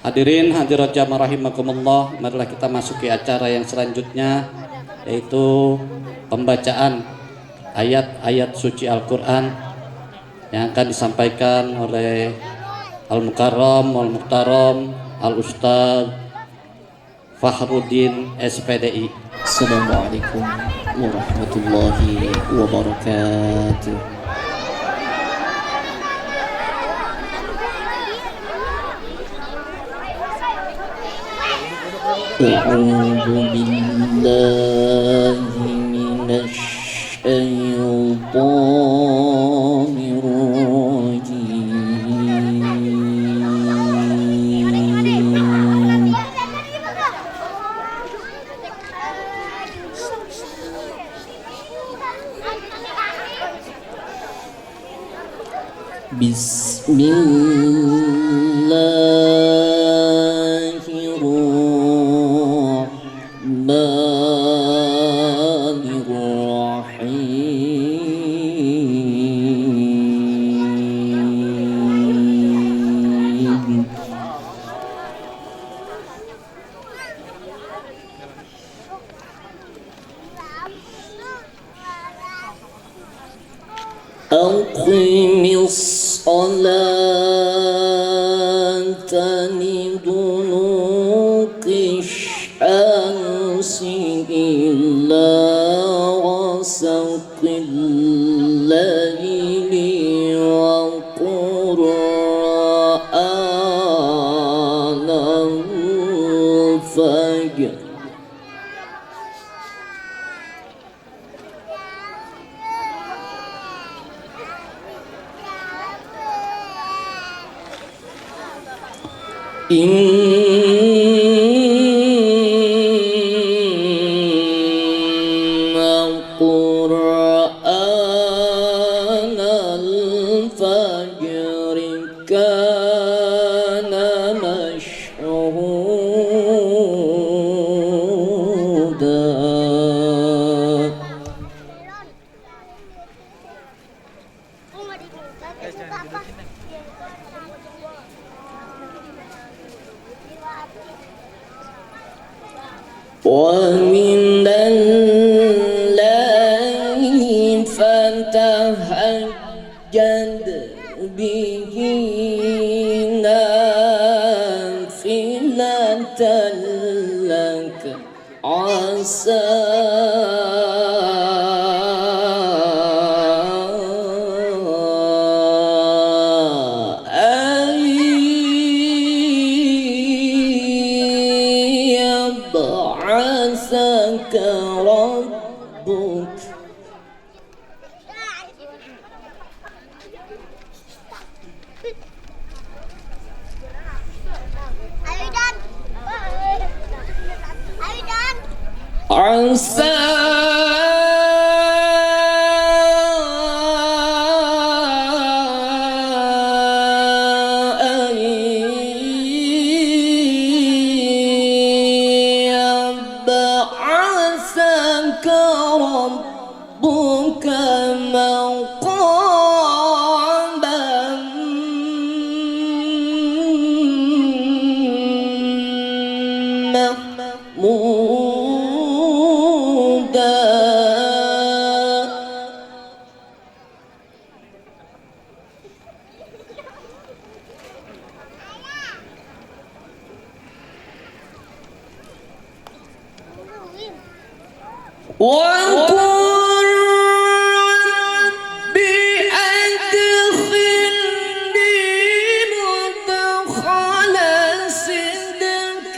Hadirin hadirat jamaah rahimakumullah, marilah kita masuki acara yang selanjutnya, yaitu pembacaan ayat-ayat suci Al-Quran yang akan disampaikan oleh Al-Mukarram Wal-Muhtaram Al-Ustaz Fakhruddin SPDI. Assalamualaikum warahmatullahi wabarakatuh. A'udzu billahi minasy syaithanir rajim. Bismillahirrahmanirrahim. Aqimis salata liduluki syamsi ila ghasaqil laili wa qur'anal fajr. Inna Qur'anal fajri kana mashhuda. ومن الليل فتهجد به نافلة لك عسى عساك ربك عسى عساك ربك مقاما محمودا. وقل رب أدخلني مدخل صدق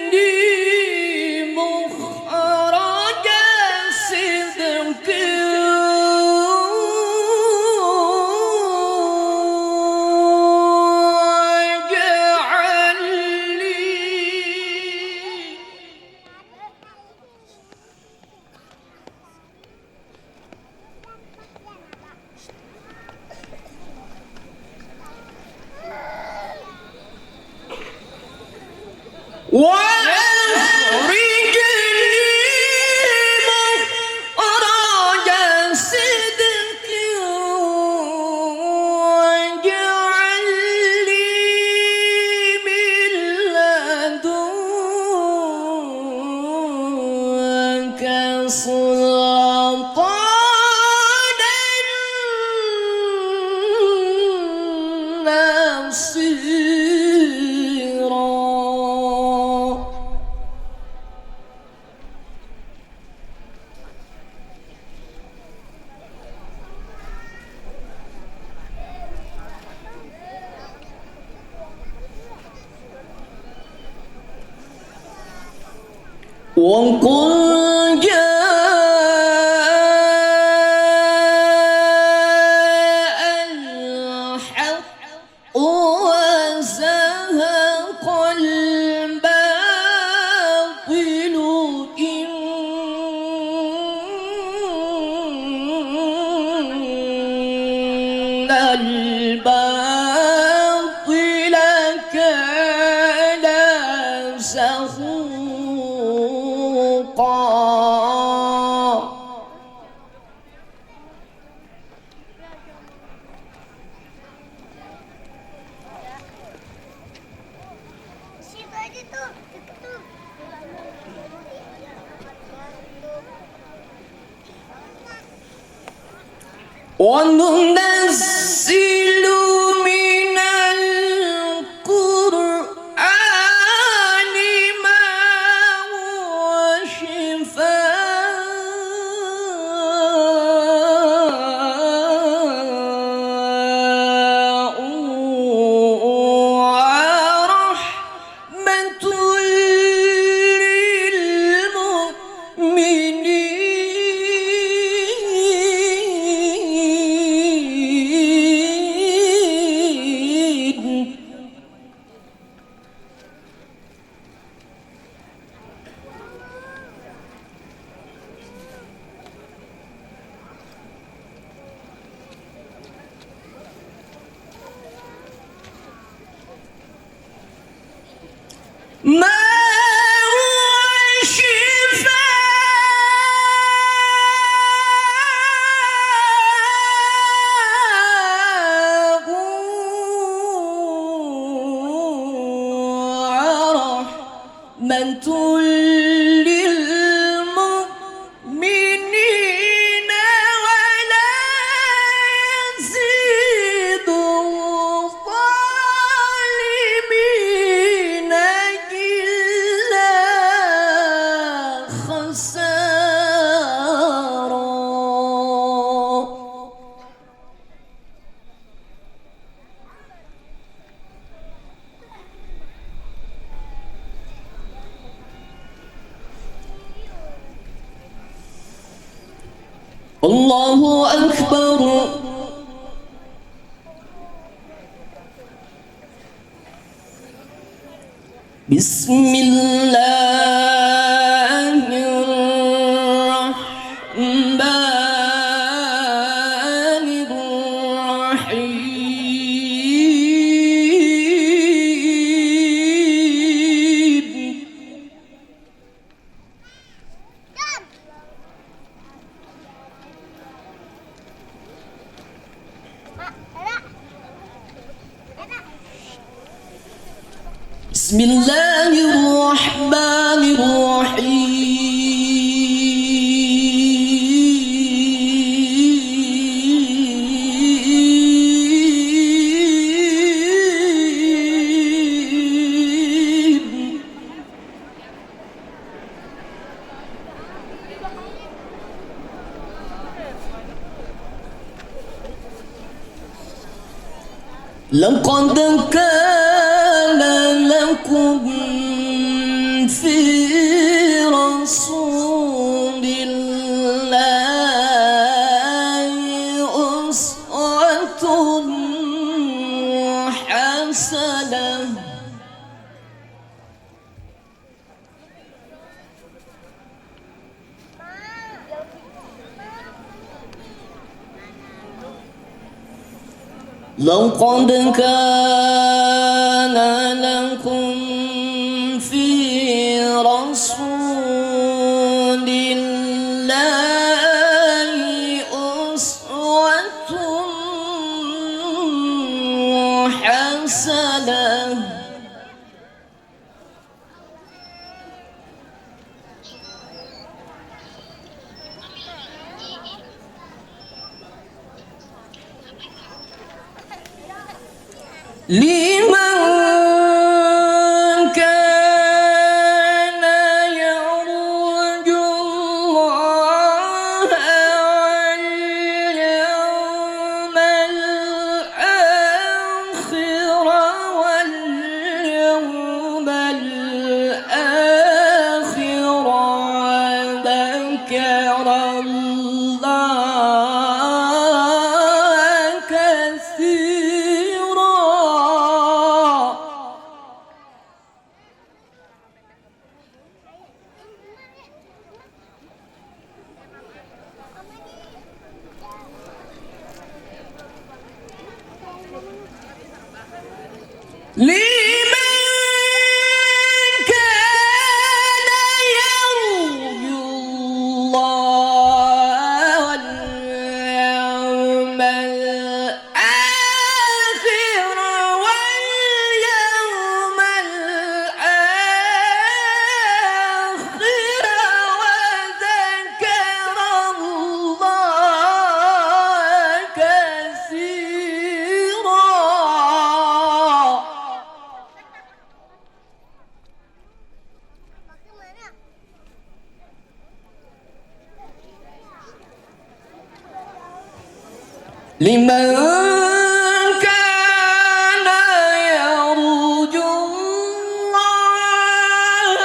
وأخرجني مخرج صدق وأخرجني مخرج صدق سلطانا نصيرا. وقل جاء الحق وزهق الباطل إن الباطل كان زهوقا. Situ aja tuh, deket tuh. وننزل من القرآن ما هو شفاء ورحمة للمؤمنين. ما هو شفاء ورحمة للمؤمنين ولا يزيد الظالمين إلا خسارا. الله أكبر. بسم الله الرحمن الرحيم. بسم الله الرحمن الرحيم. لقد كان لكم في رسول الله أسوة حسنة. لقد كان لكم في رسول الله أسوة حسنة. لمن كان يرجو الله واليوم الآخر واليوم الآخر وذكر الله كثيرا. لمن كان يرجو الله واليوم الآخر واليوم الآخر وذكر الله كثيرا. لمن كان يرجو الله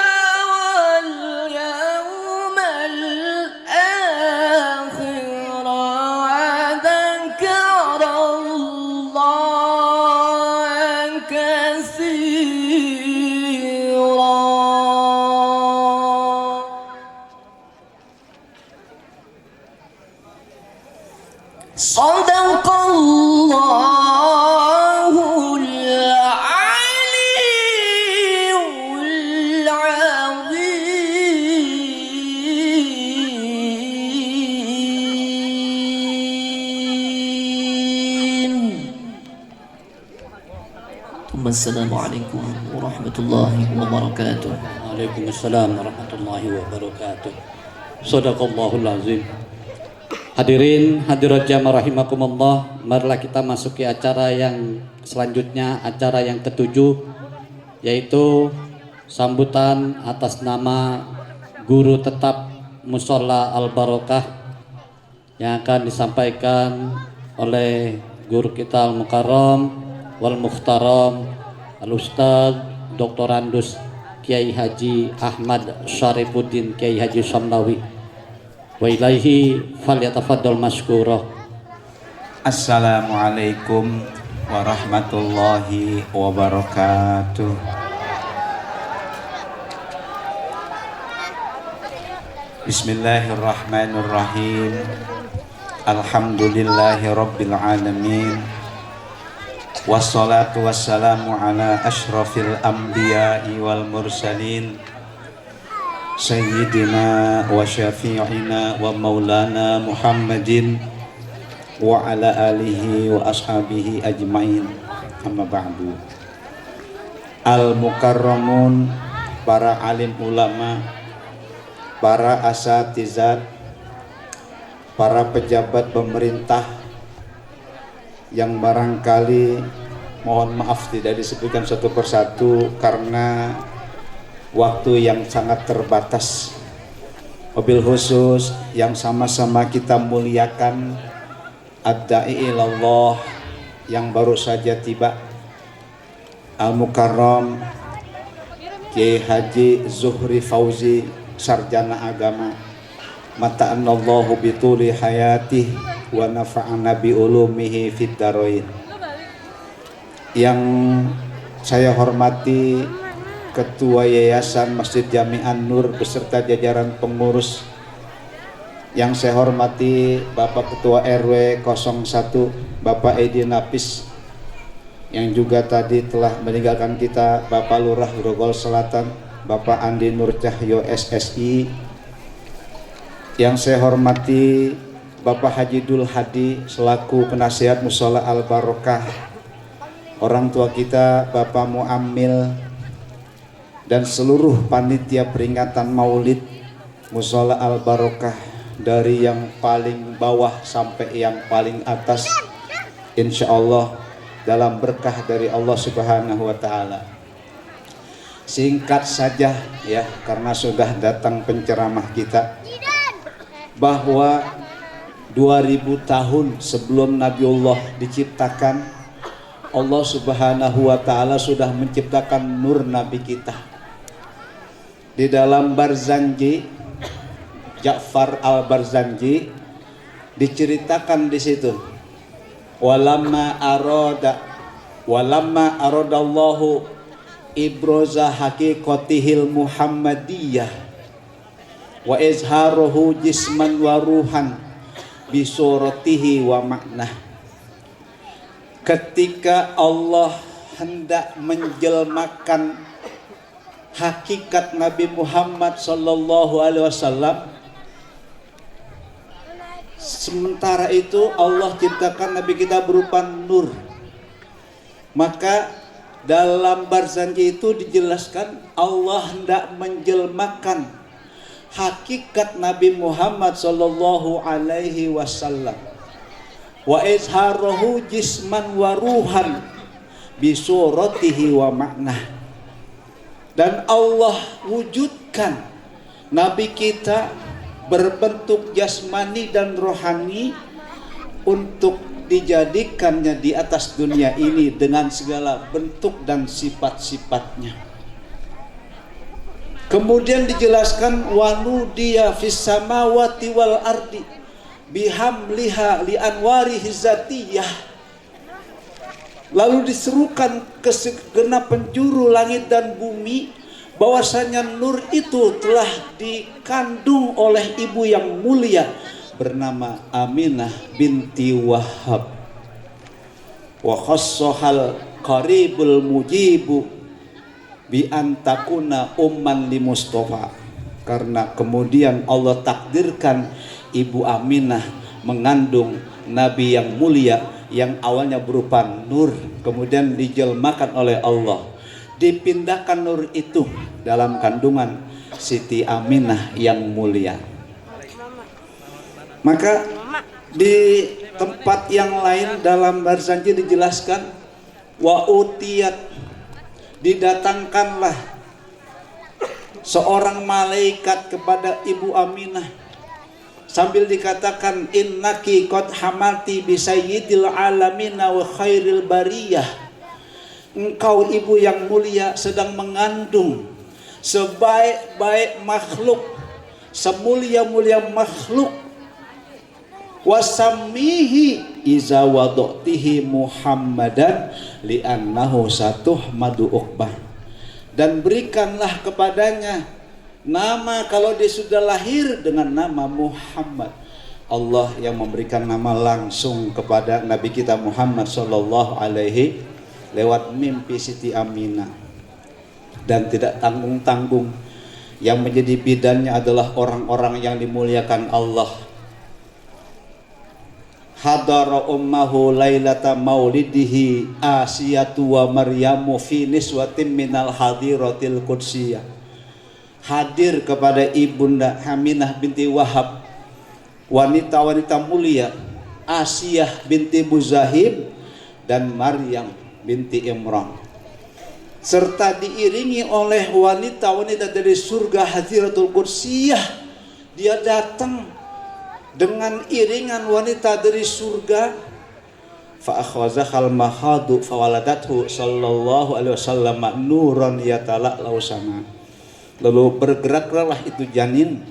واليوم الآخر وذكر الله كثيرا. صدق الله العلي العظيم. ثم السلام عليكم ورحمة الله وبركاته. Waalaikumsalam warahmatullahi wabarakatuh. Shadaqallahul azim. Hadirin hadirat jamaah rahimakumullah, marilah kita masuki acara yang selanjutnya, acara yang ketujuh, yaitu sambutan atas nama guru tetap Mushola Al Barokah yang akan disampaikan oleh guru kita Al Mukarram wal Mukhtaram Al Ustadz Dr. Andus Kiai Haji Ahmad Syarifuddin Kiai Haji Samlawi. Wa ilaihi falyatafaddal masykurah. Assalamualaikum warahmatullahi wabarakatuh. Bismillahirrahmanirrahim. Alhamdulillahi rabbil alamin. Wassalatu wassalamu ala ashrafil anbiya'i wal mursalin Sayyidina wa syafi'ina wa maulana Muhammadin wa ala alihi wa ashabihi ajmain. Amma ba'du. Al-mukarramun, para alim ulama, para asatizat, para pejabat pemerintah yang barangkali mohon maaf tidak disebutkan satu persatu karena waktu yang sangat terbatas. Wabil khusus yang sama-sama kita muliakan ad-da'i ilallah yang baru saja tiba, Al-Mukarram Kiai Haji Zuhri Fauzi, sarjana agama, mata'anallahu bituli hayatih wa nafa'ana bi ulumihi fid darain. Yang saya hormati Ketua Yayasan Masjid Jami'an Nur beserta jajaran pengurus, yang saya hormati Bapak Ketua RW 01 Bapak Edi Napis, yang juga tadi telah meninggalkan kita Bapak Lurah Grogol Selatan Bapak Andi Nur Cahyo SSI, yang saya hormati Bapak Haji Dul Hadi selaku penasihat Mushola Al Barokah, orang tua kita Bapak Muammil, dan seluruh panitia peringatan Maulid Mushola Al Barokah dari yang paling bawah sampai yang paling atas. Insya Allah dalam berkah dari Allah Subhanahu wa taala. Singkat saja ya, karena sudah datang penceramah kita, bahwa 2000 tahun sebelum Nabiullah diciptakan, Allah Subhanahu wa taala sudah menciptakan nur nabi kita. Di dalam Barzanji, Ja'far al-Barzanji diceritakan di situ, walamma aradallahu ibroza haqiqatihil muhammadiyah wa izharuhu jisman wa ruhan bisuratihi wa maknah. Ketika Allah hendak menjelmakan hakikat Nabi Muhammad sallallahu alaihi wasallam, sementara itu Allah ciptakan Nabi kita berupa nur. Maka dalam Barzanji itu dijelaskan Allah hendak menjelmakan hakikat Nabi Muhammad sallallahu alaihi wasallam wa izharuhu jisman wa ruhan bisuratihi wa maknah. Dan Allah wujudkan Nabi kita berbentuk jasmani dan rohani untuk dijadikannya di atas dunia ini dengan segala bentuk dan sifat-sifatnya. Kemudian dijelaskan wanudiya fis samawati wal ardi bihamliha li anwari hizatiyah. Lalu diserukan ke segenap penjuru langit dan bumi bahwasanya nur itu telah dikandung oleh ibu yang mulia bernama Aminah binti Wahab. Wa khassohal qaribul mujibu bi antakuna umman li Mustafa. Karena kemudian Allah takdirkan ibu Aminah mengandung Nabi yang mulia yang awalnya berupa nur, kemudian dijelmakan oleh Allah, dipindahkan nur itu dalam kandungan Siti Aminah yang mulia. Maka di tempat yang lain dalam Barzanji dijelaskan wa utiyat, didatangkanlah seorang malaikat kepada ibu Aminah sambil dikatakan innaki qad hamalti bi sayyidil alamin wa khairil bariyah. Engkau ibu yang mulia sedang mengandung sebaik-baik makhluk, semulia-mulia makhluk. Wasamihi iza wadu'tihi Muhammadan li'annahu satuhmadu uqbah. Dan berikanlah kepadanya nama kalau dia sudah lahir dengan nama Muhammad. Allah yang memberikan nama langsung kepada Nabi kita Muhammad sallallahu alaihi lewat mimpi Siti Aminah. Dan tidak tanggung-tanggung, yang menjadi bidannya adalah orang-orang yang dimuliakan Allah. Hadara ummahu lailata maulidihi Asiyatu wa Maryamu fi niswatin minal hadiratil qudsiyah. Hadir kepada ibunda Aminah binti Wahab, wanita-wanita mulia Asiyah binti Muzahim dan Maryam binti Imran, serta diiringi oleh wanita-wanita dari surga hadiratul qudsiyah. Dia datang dengan iringan wanita dari surga. Fa akhwazahal mahadu fawaladathu sallallahu alaihi wasallam nuran yatala'lau sama. Lalu bergeraklah itu janin,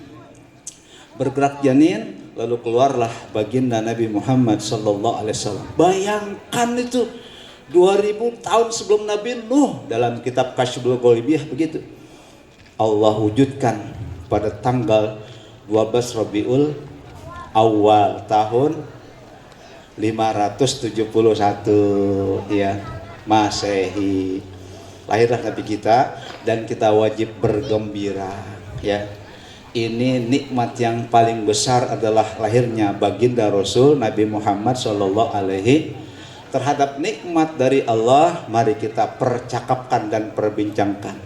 bergerak janin, lalu keluarlah baginda Nabi Muhammad sallallahu alaihi wasallam. Bayangkan itu 2000 tahun sebelum Nabi Nuh, dalam kitab Kasyful Ghalibiyah begitu. Allah wujudkan pada tanggal 12 Rabiul Awal tahun 571 ya Masehi. Lahirlah Nabi kita dan kita wajib bergembira ya. Ini nikmat yang paling besar adalah lahirnya baginda Rasul Nabi Muhammad sallallahu alaihi. Terhadap nikmat dari Allah, mari kita percakapkan dan perbincangkan.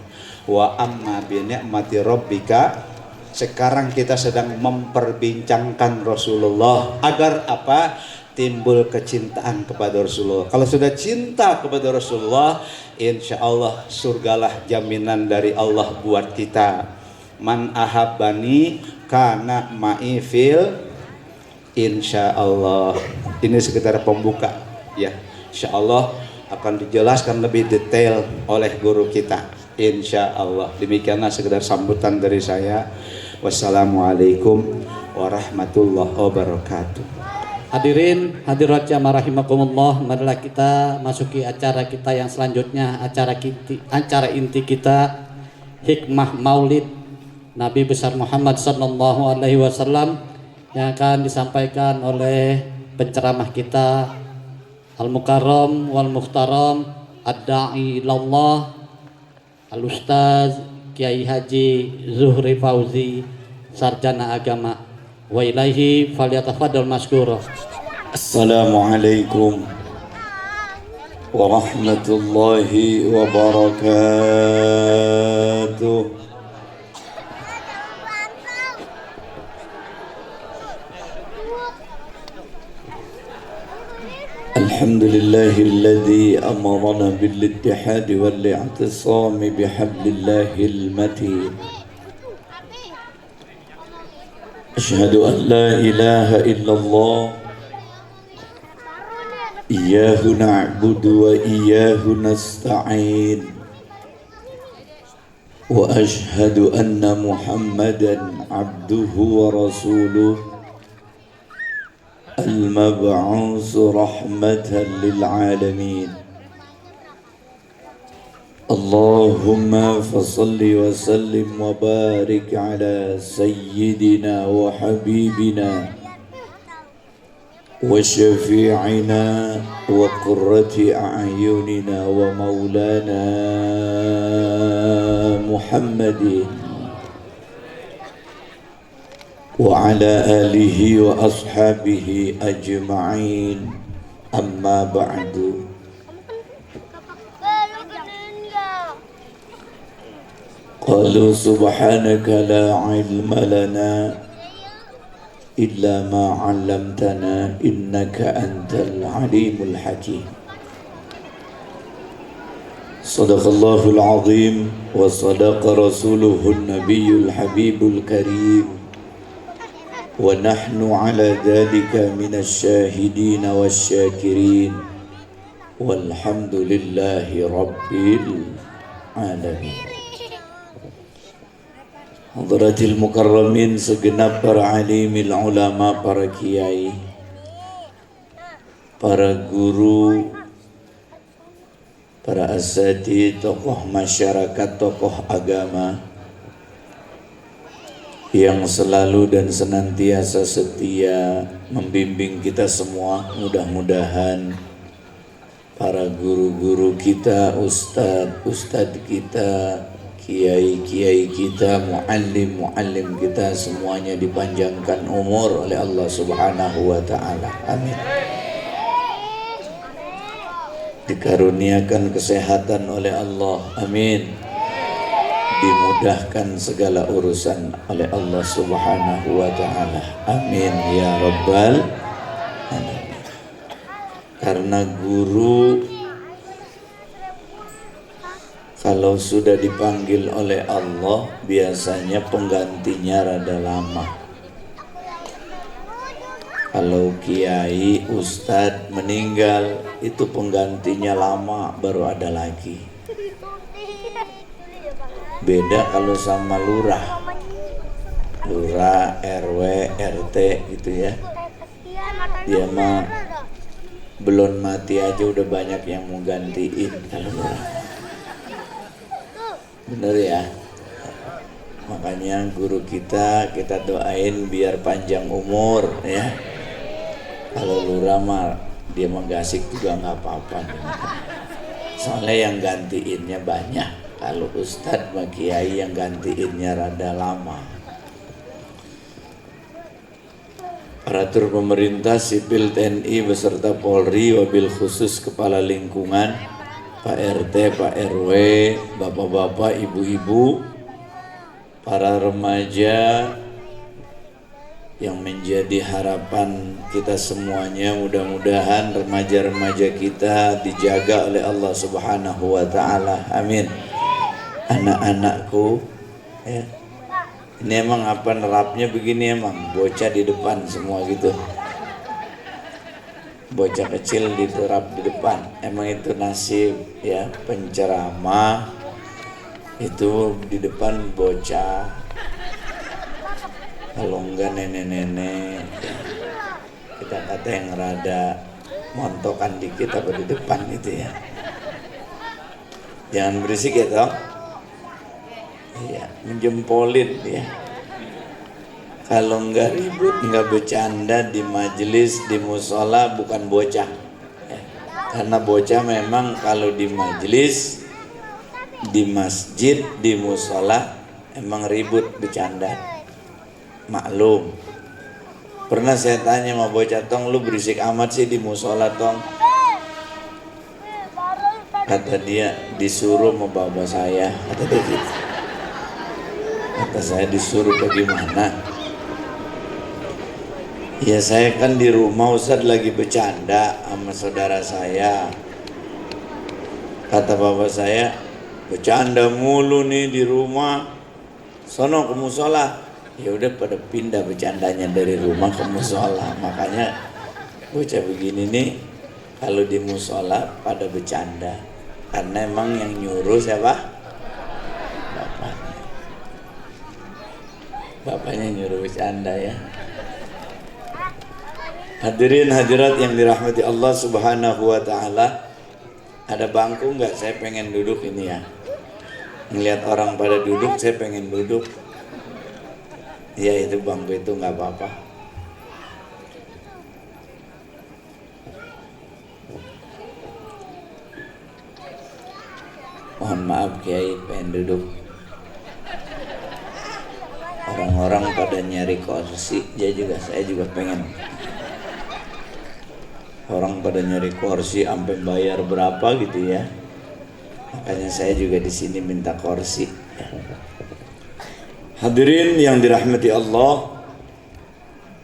Wa amma bi ni'mati rabbika. Sekarang kita sedang memperbincangkan Rasulullah agar apa? timbul kecintaan kepada Rasulullah. Kalau sudah cinta kepada Rasulullah, insya Allah surgalah jaminan dari Allah buat kita. Man ahabbani kana ma'i fil insya Allah. Ini sekitar pembuka ya. Insya Allah akan dijelaskan lebih detail oleh guru kita. Insya Allah. Demikianlah sekedar sambutan dari saya. Wassalamualaikum warahmatullahi wabarakatuh. Hadirin hadirat jamaah rahimakumullah, marilah kita masuki acara kita yang selanjutnya, acara inti kita, hikmah Maulid Nabi besar Muhammad sallallahu alaihi wasallam, yang akan disampaikan oleh penceramah kita Al-Mukarram wal Muhtaram Ad-Da'i ilallah Al-Ustaz Kiai Haji Zuhri Fauzi, Sarjana Agama. Wa ilaihi falyatafaddal maskura. Assalamualaikum warahmatullahi wabarakatuh. Alhamdulillahilladzi amarana bil ittihad wal i'tisam bihablillahil matin. Asyhadu an la ilaha illallah iyyahu na'budu wa iyyahu nasta'in wa asyhadu anna Muhammadan abduhu wa rasuluh al-mab'us rahmatan lil alamin. Allahumma fasalli wa sallim wa barik ala sayyidina wa habibina wa syafi'ina wa qurrati a'yunina wa maulana Muhammadin wa ala alihi wa ashabihi ajma'in, amma ba'du. Qalu subhanaka la ilma lana illa ma 'allamtana innaka antal alimul hakim. Sadaqallahul azim wa sadaqa rasuluhun nabiyul habibul karim wa nahnu ala dhalika minasy syahidin wasyakirin walhamdulillahi rabbil alamin. Hadratil mukarramin, segenap para alimil ulama, para kiai, para guru, para asatidz, tokoh masyarakat, tokoh agama yang selalu dan senantiasa setia membimbing kita semua. Mudah-mudahan para guru-guru kita, ustadz kita, kiai-kiai kita, muallim kita semuanya dipanjangkan umur oleh Allah Subhanahu wa taala. Amin. Dikaruniakan kesehatan oleh Allah. Amin. Dimudahkan segala urusan oleh Allah Subhanahu wa taala. Amin ya rabbal alamin. Karena guru kalau sudah dipanggil oleh Allah, biasanya penggantinya rada lama. Kalau kiai, ustadz meninggal, itu penggantinya lama, baru ada lagi. Beda kalau sama lurah, RW, RT gitu ya. Dia mah belum mati aja udah banyak yang mau gantiin kalau lurah. Bener ya. Makanya guru kita doain biar panjang umur ya. Kalau lurah mah dia menggasik juga nggak apa-apa. Soalnya yang gantiinnya banyak. Kalau ustadz sama kiai yang gantiinnya rada lama. Aparatur pemerintah, sipil, TNI beserta Polri, wabil khusus kepala lingkungan, Pak RT, Pak RW, bapak-bapak, ibu-ibu, para remaja, yang menjadi harapan kita semuanya. Mudah-mudahan remaja-remaja kita dijaga oleh Allah Subhanahu wa taala. Amin. Anak-anakku ya. Ini emang apa nerapnya begini, emang bocah di depan semua gitu. Bocah kecil diterap di depan. Emang itu nasib ya, penceramah itu di depan bocah. Kalau enggak nenek-nenek ya, kita kata yang rada montokan dikit apa di depan itu ya. Jangan berisik ya toh. Iya, menjempolin ya. Kalau enggak ribut, enggak bercanda di majelis, di musola, bukan bocah ya. Karena bocah memang kalau di majelis, di masjid, di musola emang ribut bercanda. Maklum. Pernah saya tanya sama bocah, "Tong, lu berisik amat sih di musola, Tong?" Kata dia, "Disuruh sama bapak saya." Kata dia gitu. Kata saya, "Disuruh bagaimana?" "Ya saya kan di rumah Ustaz lagi bercanda sama saudara saya." Kata bapak saya, "Bercanda mulu nih di rumah, sono ke musola." Ya udah pada pindah bercandanya dari rumah ke musola. Makanya bocah begini nih kalau di musola pada bercanda. Karena emang yang nyuruh siapa? Bapaknya. Bapaknya nyuruh bercanda ya. Hadirin hadirat yang dirahmati Allah Subhanahu wa taala. Ada bangku enggak? Saya pengen duduk ini ya. Ngelihat orang pada duduk, saya pengen duduk. Ya itu bangku itu nggak apa-apa. Mohon maaf Kiai, pengen duduk. Orang-orang pada nyari kursi, saya juga pengen. Orang pada nyari kursi, sampai bayar berapa gitu ya. Makanya saya juga di sini minta kursi. Hadirin yang dirahmati Allah,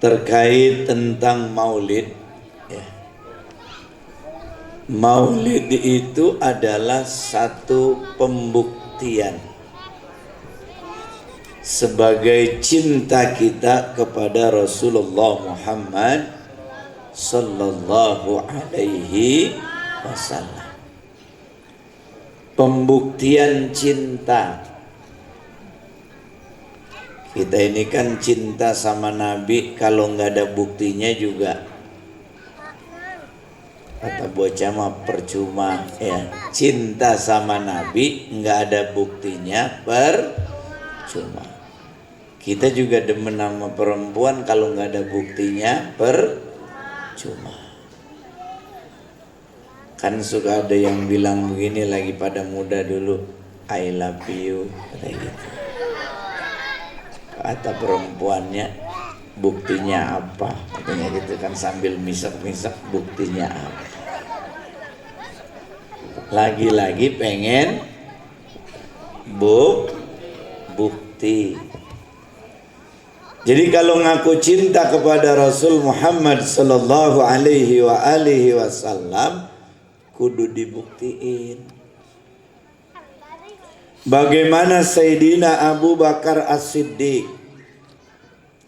terkait tentang maulid ya. Maulid itu adalah satu pembuktian sebagai cinta kita kepada Rasulullah Muhammad sallallahu alaihi wasallam. Pembuktian cinta. Kita ini kan cinta sama Nabi, kalau nggak ada buktinya juga kata bocah mah percuma ya. Cinta sama Nabi nggak ada buktinya percuma. Kita juga demen sama perempuan, kalau nggak ada buktinya percuma. Kan suka ada yang bilang begini lagi pada muda dulu, "I love you," kayak gitu. Kata perempuannya, "Buktinya apa?" Katanya gitu kan, sambil misek-misek, "Buktinya apa?" Lagi-lagi pengen bukti. Jadi kalau ngaku cinta kepada Rasul Muhammad sallallahu alaihi wasallam kudu dibuktiin. Bagaimana Sayyidina Abu Bakar As-Siddiq,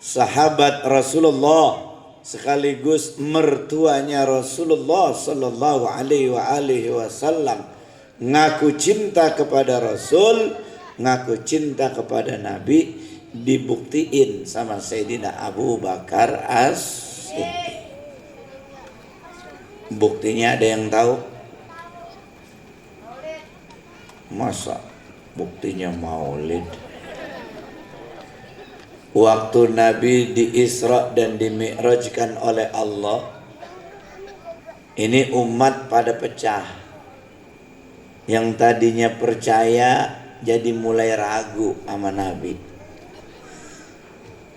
sahabat Rasulullah sekaligus mertuanya Rasulullah sallallahu alaihi wasallam, ngaku cinta kepada Rasul, ngaku cinta kepada Nabi, dibuktiin sama Sayyidina Abu Bakar As-Siddiq. Buktinya ada yang tahu? Masa buktinya maulid? Waktu Nabi di Isra dan di Mi'rajkan oleh Allah, ini umat pada pecah. Yang tadinya percaya jadi mulai ragu sama Nabi.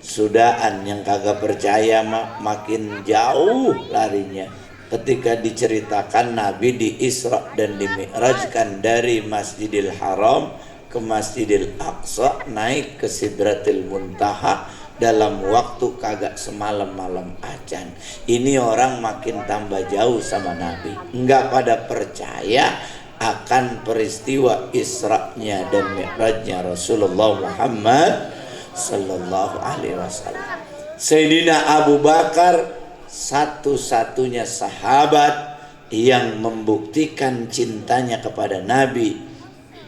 Sudahan yang kagak percaya makin jauh larinya ketika diceritakan Nabi di Isra dan di Mi'rajkan dari Masjidil Haram ke Masjidil Aqsa, naik ke Sidratil Muntaha, dalam waktu kagak semalam-malam acan. Ini orang makin tambah jauh sama Nabi, nggak pada percaya akan peristiwa Isra-nya dan Mi'rajnya Rasulullah Muhammad sallallahu alaihi wasallam. Sayyidina Abu Bakar satu-satunya sahabat yang membuktikan cintanya kepada Nabi.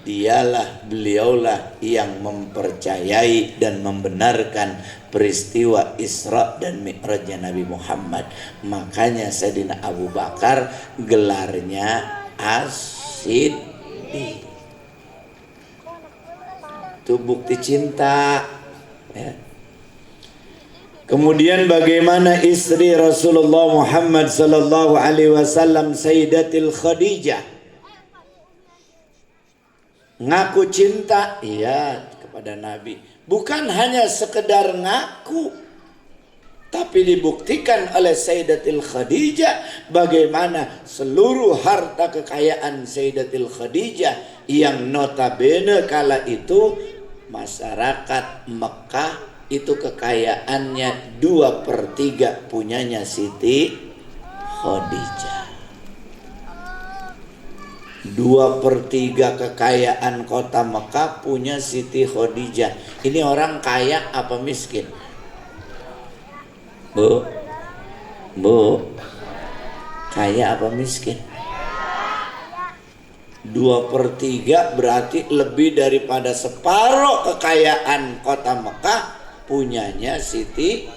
Beliaulah yang mempercayai dan membenarkan peristiwa Isra dan Mi'rajnya Nabi Muhammad. Makanya Sayyidina Abu Bakar gelarnya As-Siddiq. Itu bukti cinta ya. Kemudian bagaimana istri Rasulullah Muhammad sallallahu alaihi wasallam Sayyidatil Khadijah ngaku cinta kepada Nabi, bukan hanya sekedar ngaku, tapi dibuktikan oleh Sayyidatil Khadijah bagaimana seluruh harta kekayaan Sayyidatil Khadijah yang notabene kala itu masyarakat Mekah itu kekayaannya 2/3 punyanya Siti Khadijah. 2/3 kekayaan kota Mekah punya Siti Khadijah. Ini orang kaya apa miskin? Bu, kaya apa miskin? 2/3 berarti lebih daripada separuh kekayaan kota Mekah punyanya Siti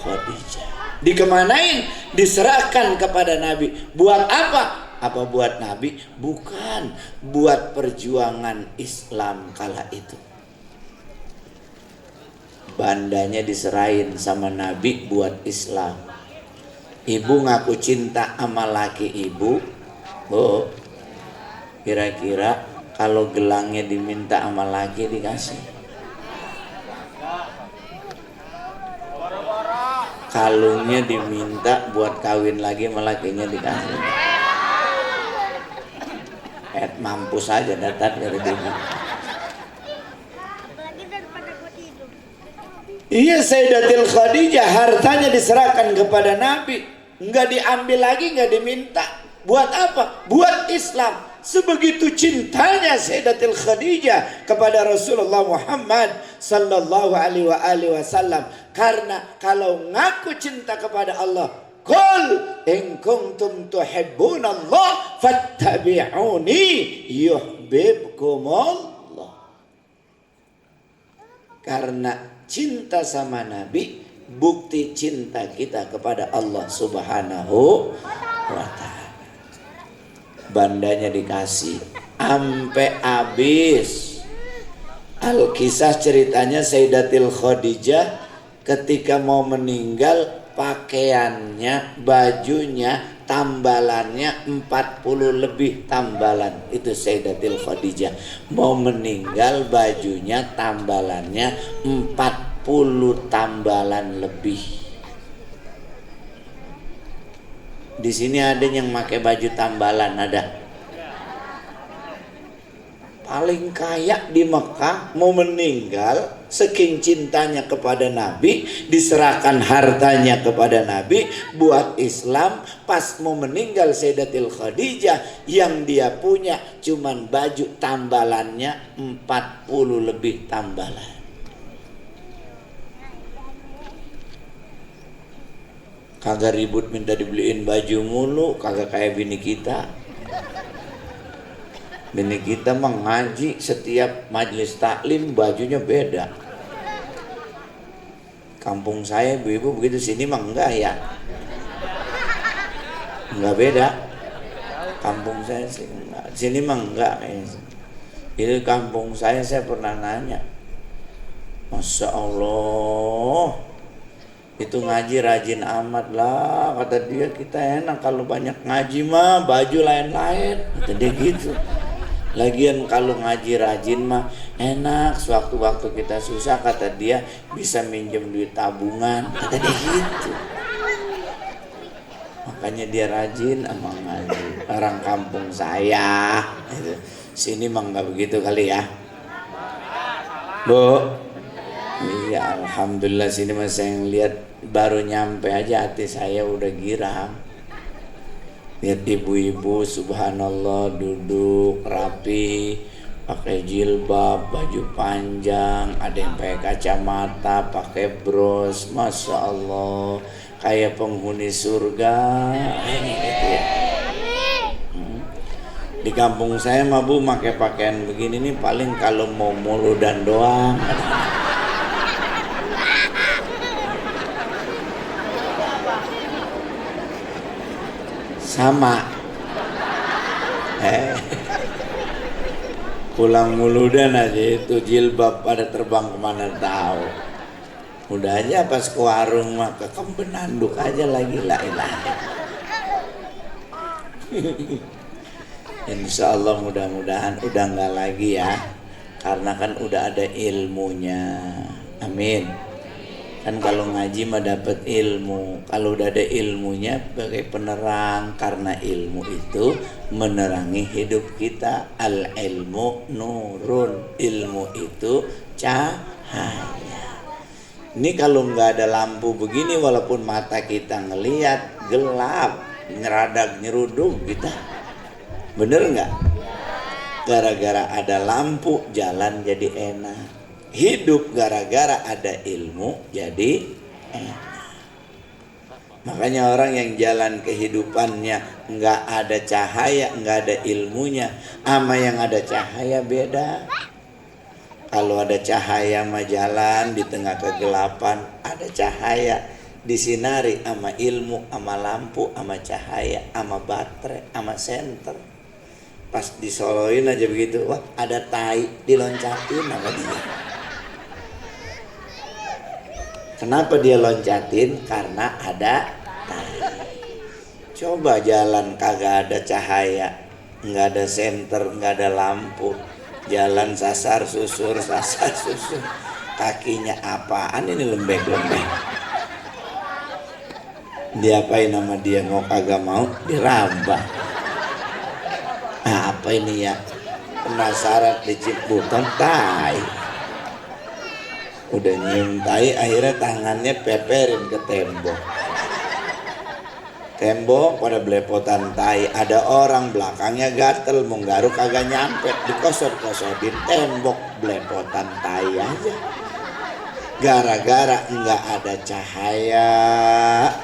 Khadijah. Dikemanain? Diserahkan kepada Nabi. Buat apa? Apa buat Nabi? Bukan, buat perjuangan Islam kala itu. Bandanya diserahin sama Nabi buat Islam. Ibu ngaku cinta sama laki ibu, Bu. Kira-kira kalau gelangnya diminta sama laki dikasih? Kalungnya diminta buat kawin lagi sama lakinya dikasih? Mampus aja datat dari dia. Apalagi daripada gua tidur. Iya, Sayyidatil Khadijah hartanya diserahkan kepada Nabi, nggak diambil lagi, nggak diminta. Buat apa? Buat Islam. Sebegitu cintanya Sayyidatil Khadijah kepada Rasulullah Muhammad sallallahu alaihi wasallam. Karena kalau ngaku cinta kepada Allah, qul in kuntum tuhibbunallah fattabi'uni yuhibbukumullah. Karena cinta sama Nabi bukti cinta kita kepada Allah Subhanahu wa ta'ala. Bandanya dikasih sampai habis. Al-Kisah ceritanya Sayyidatil Khadijah ketika mau meninggal, pakaiannya, bajunya, tambalannya 40 lebih tambalan. Itu Sayyidatil Khadijah. Mau meninggal, bajunya, tambalannya 40 tambalan lebih. Di sini ada yang pakai baju tambalan, ada. Paling kaya di Mekah, mau meninggal, saking cintanya kepada Nabi, diserahkan hartanya kepada Nabi buat Islam. Pas mau meninggal Sayyidatil Khadijah, yang dia punya cuman baju tambalannya 40 lebih tambalan. Kagak ribut minta dibeliin baju mulu, kagak kayak bini kita. Bini kita mah ngaji setiap majelis taklim bajunya beda. Kampung saya ibu-ibu begitu, sini mah enggak ya. Enggak beda. Kampung saya sih enggak. Sini mah enggak. Itu kampung saya pernah nanya. Masya Allah, itu ngaji rajin amat lah, kata dia. Kita enak kalau banyak ngaji mah baju lain-lain, kata dia gitu. Lagian kalau ngaji rajin mah enak, sewaktu-waktu kita susah, kata dia, bisa minjem duit tabungan, kata dia gitu. Makanya dia rajin sama ngaji. Orang kampung saya gitu. Sini mah nggak begitu kali ya, Bu. Iya, alhamdulillah sini mas saya yang lihat baru nyampe aja hati saya udah girang. Lihat ibu-ibu subhanallah duduk rapi, pakai jilbab, baju panjang, ada yang pakai kacamata, pakai bros, masya Allah, kayak penghuni surga. Ini gitu ya. Di kampung saya mah bu, pakai pakaian begini nih paling kalau mau muludan doang. Sama. Pulang muludan aja itu jilbab pada terbang kemana tahu. Udah aja pas ke warung mah ke kembenanduk aja lagi la ilaha. Insya Allah mudah-mudahan udah nggak lagi ya, karena kan udah ada ilmunya. Amin. Kan kalau ngaji mah dapat ilmu, kalau udah ada ilmunya sebagai penerang, karena ilmu itu menerangi hidup kita. Al ilmu nurun, ilmu itu cahaya. Ini kalau nggak ada lampu begini, walaupun mata kita ngelihat gelap, nyeradak nyeruduk kita, bener nggak? Gara-gara ada lampu jalan jadi enak. Hidup gara-gara ada ilmu jadi enak. Makanya orang yang jalan kehidupannya nggak ada cahaya, nggak ada ilmunya, sama yang ada cahaya beda. Kalau ada cahaya sama jalan di tengah kegelapan, ada cahaya disinari sama ilmu, sama lampu, sama cahaya, sama baterai, sama senter. Pas disoloin aja begitu, wah ada tai diloncatin sama dia. Kenapa dia loncatin? Karena ada tai. Coba jalan kagak ada cahaya, nggak ada senter, nggak ada lampu, jalan sasar susur, kakinya apaan ini lembek-lembek. Diapain nama dia, mau kagak mau dirabah. Nah, apa ini ya? Penasaran diciputan tai. Udah nyium tai, akhirnya tangannya peperin ke tembok. Tembok pada belepotan tai, ada orang belakangnya gatel, mau garuk kagak nyampe, dikosot-kosotin tembok, belepotan tai aja. Gara-gara enggak ada cahaya,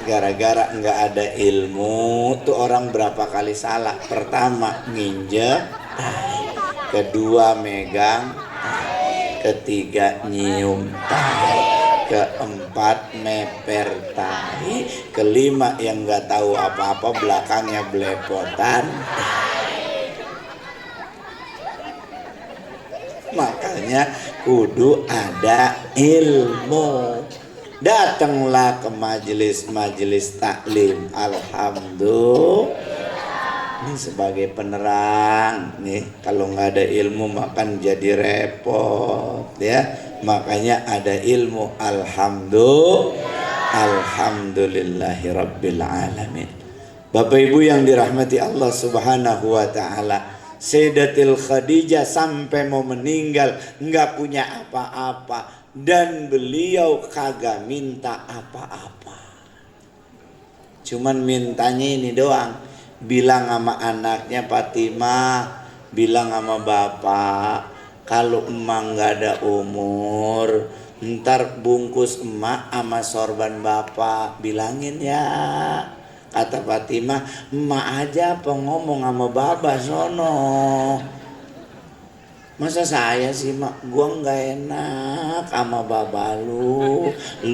gara-gara enggak ada ilmu, tuh orang berapa kali salah. Pertama nginjek tai, kedua megang tai, ketiga nyium tai, keempat meper tai, kelima yang nggak tahu apa-apa belakangnya belepotan. Makanya kudu ada ilmu. Datanglah ke majelis taklim. Alhamdulillah. Ini sebagai penerang nih, kalau nggak ada ilmu makan jadi repot ya. Makanya ada ilmu. Alhamdulillahirabbil alamin. Bapak Ibu yang dirahmati Allah Subhanahu wa taala, Sayyidatul Khadijah sampai mau meninggal nggak punya apa-apa, dan beliau kagak minta apa-apa. Cuman mintanya ini doang. Bilang sama anaknya Fatimah, bilang sama bapak, kalau emak nggak ada umur, ntar bungkus emak sama sorban bapak, bilangin ya. Kata Fatimah, emak aja apa ngomong sama bapak sono. Masa saya sih mak, gua nggak enak sama bapak lu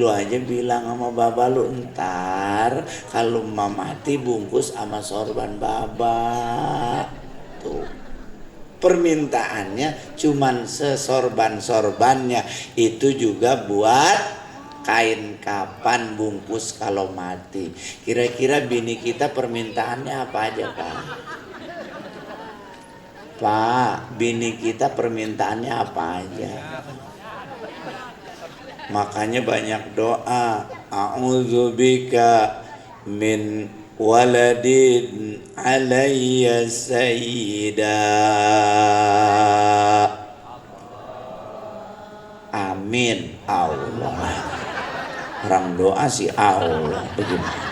aja bilang sama bapak lu, ntar kalau emak mati bungkus sama sorban bapak. Tuh, permintaannya cuman sesorban-sorbannya, itu juga buat kain kapan bungkus kalau mati. Kira-kira bini kita permintaannya apa aja Pak? Pak, bini kita permintaannya apa aja? Makanya banyak doa. A'udzubika min waladin alayya sayyida. Amin. amin Allah. Orang doa sih Allah bagaimana?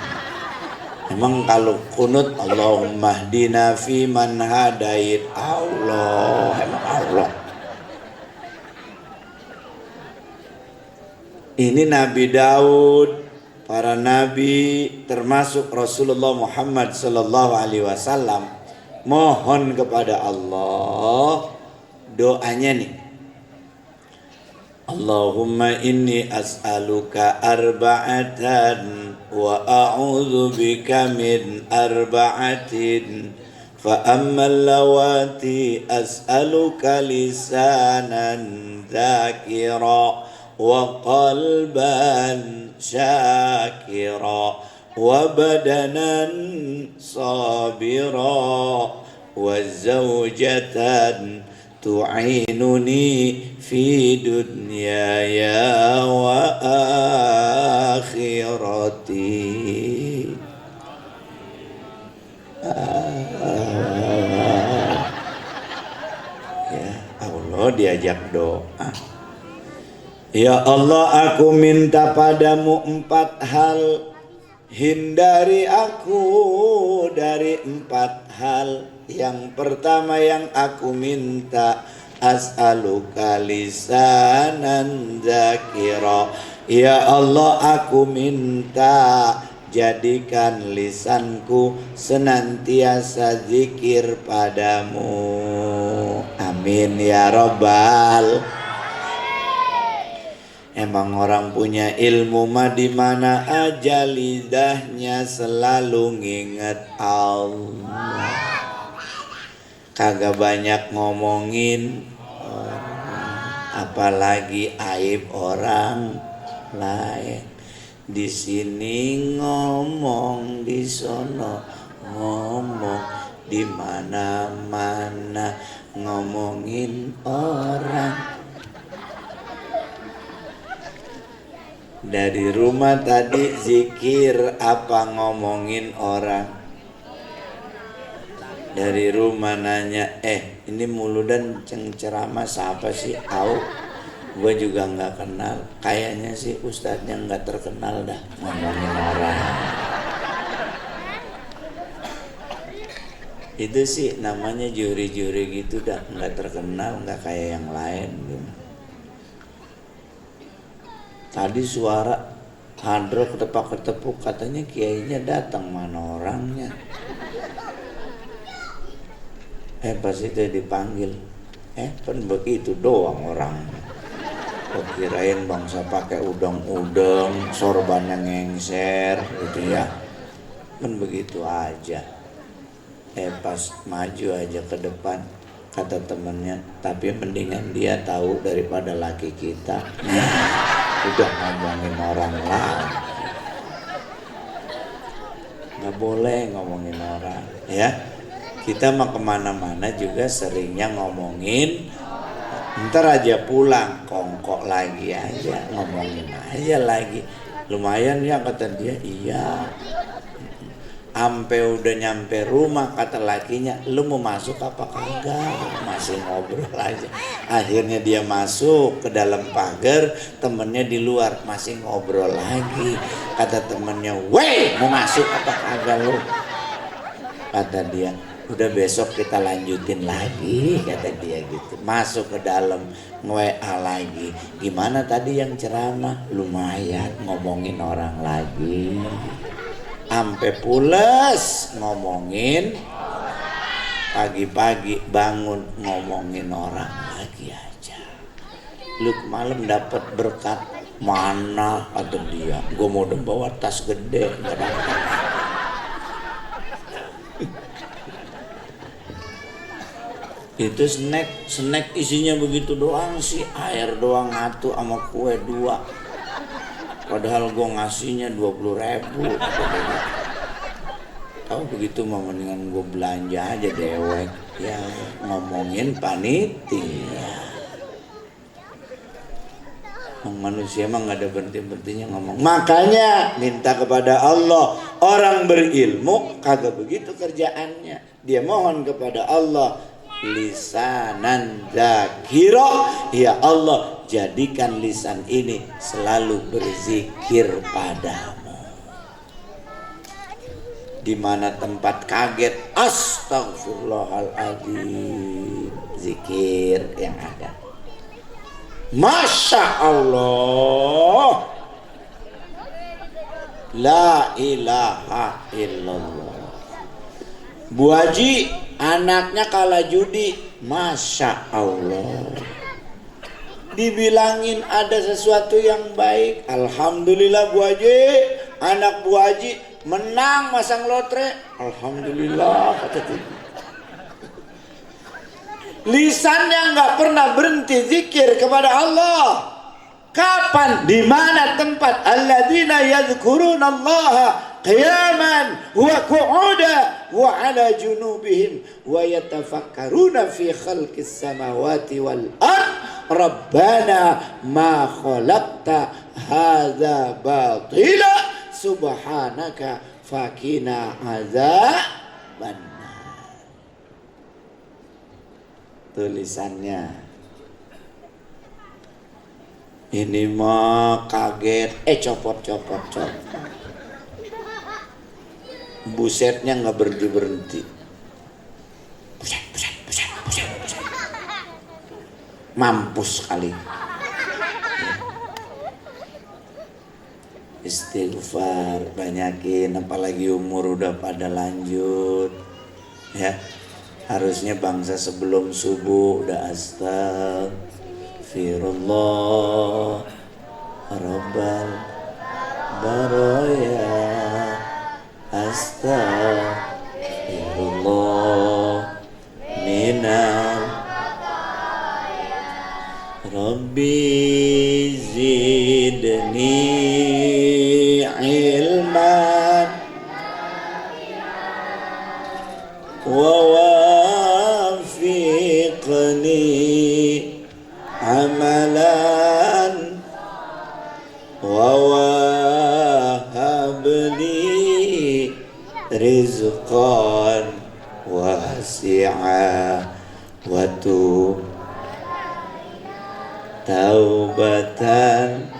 Emang kalau kunut Allahumma hdina fi man hadait Allah, emang Allah. Ini Nabi Daud, para nabi termasuk Rasulullah Muhammad sallallahu alaihi wasallam mohon kepada Allah, doanya nih. Allahumma inni as'aluka arba'atan wa a'udzu bika min arba'atin fa ammal lawati as'aluka lisanan dzakira wa qalban syakira wa badanan sabira wa zawjatan tu'inuni fi dunyaya wa akhirati. Ya Allah diajak doa. Ya Allah, aku minta padamu 4 hal, hindari aku dari 4 hal. Yang pertama yang aku minta, as'aluka lisanan dzakira. Ya Allah, aku minta jadikan lisanku senantiasa zikir padamu. Amin ya Rabbal. Emang orang punya ilmu mah di mana aja lidahnya selalu nginget Allah. Kagak banyak ngomongin apalagi aib orang lain. Di sini ngomong, di sono ngomong, di mana-mana ngomongin orang. Dari rumah tadi zikir apa ngomongin orang. Dari rumah nanya, ini Muludan ceramah siapa sih? Au, gue juga nggak kenal. Kayaknya sih ustadznya nggak terkenal dah, ngomongin orang. Itu sih namanya juri-juri gitu dah, nggak terkenal, nggak kayak yang lain. Tadi suara hadroh ketepak-ketepuk, katanya kiainya datang, mana orangnya? Pas itu dipanggil, kan begitu doang orang. Kok kirain bangsa pakai udang-udang, sorbannya ngengser gitu ya. Kan begitu aja. Pas maju aja ke depan, kata temennya, tapi mendingan dia tahu daripada laki kita. Udah ngomongin orang lain. Nggak boleh ngomongin orang, ya. Kita mah kemana-mana juga seringnya ngomongin. Ntar aja pulang kongkok lagi aja, ngomongin aja lagi. Lumayan ya kata dia, iya. Ampe udah nyampe rumah kata lakinya, lu mau masuk apa kagak? Masih ngobrol aja. Akhirnya dia masuk ke dalam pagar, temennya di luar masih ngobrol lagi. Kata temennya, weh mau masuk apa kagak lu? Kata dia, udah besok kita lanjutin lagi, kata dia gitu. Masuk ke dalam, nge-WA lagi. Gimana tadi yang ceramah? Lumayan, ngomongin orang lagi. Ampe pules ngomongin, pagi-pagi bangun ngomongin orang lagi aja. Lu malam dapat berkat mana? Kata dia, gue mau bawa tas gede, nggak dapat. Itu snack isinya begitu doang sih, air doang 1 sama kue 2. Padahal gue ngasihnya 20.000. Tahu begitu mah mendingan gue belanja aja dewek. Ya ngomongin panitia. Manusia mah nggak ada berhenti-berhentinya ngomong. Makanya minta kepada Allah. Orang berilmu kagak begitu kerjaannya. Dia mohon kepada Allah, lisanan dzakira. Ya Allah, jadikan lisan ini selalu berzikir padamu. Di mana tempat kaget, astagfirullahaladzim, zikir yang ada. Masya Allah, la ilaha illallah. Bu Haji anaknya kalah judi, Masya Allah. Dibilangin ada sesuatu yang baik, alhamdulillah Bu Haji. Anak Bu Haji menang masang lotre, alhamdulillah. Lisannya nggak pernah berhenti zikir kepada Allah. Kapan? Di mana tempat? Alladzina yadhkurunallaha qiyaman wa qu'udan wa 'ala junubihim wa yatafakkaruna fi khalqis samawati wal ard. Rabbana ma khalaqta hadza batila subhanaka fakina azaban. Tulisannya ini mah kaget, copot. Busetnya nggak berhenti. Buset. Mampus kali. Istighfar banyakin, apalagi umur udah pada lanjut ya. Harusnya bangsa sebelum subuh udah astagfirullah rabbal baraya, astagfirullah minal rabbi zidni ilman wa wafiqni amalan wa wahabli rizqan wasi'a wa tub taubatan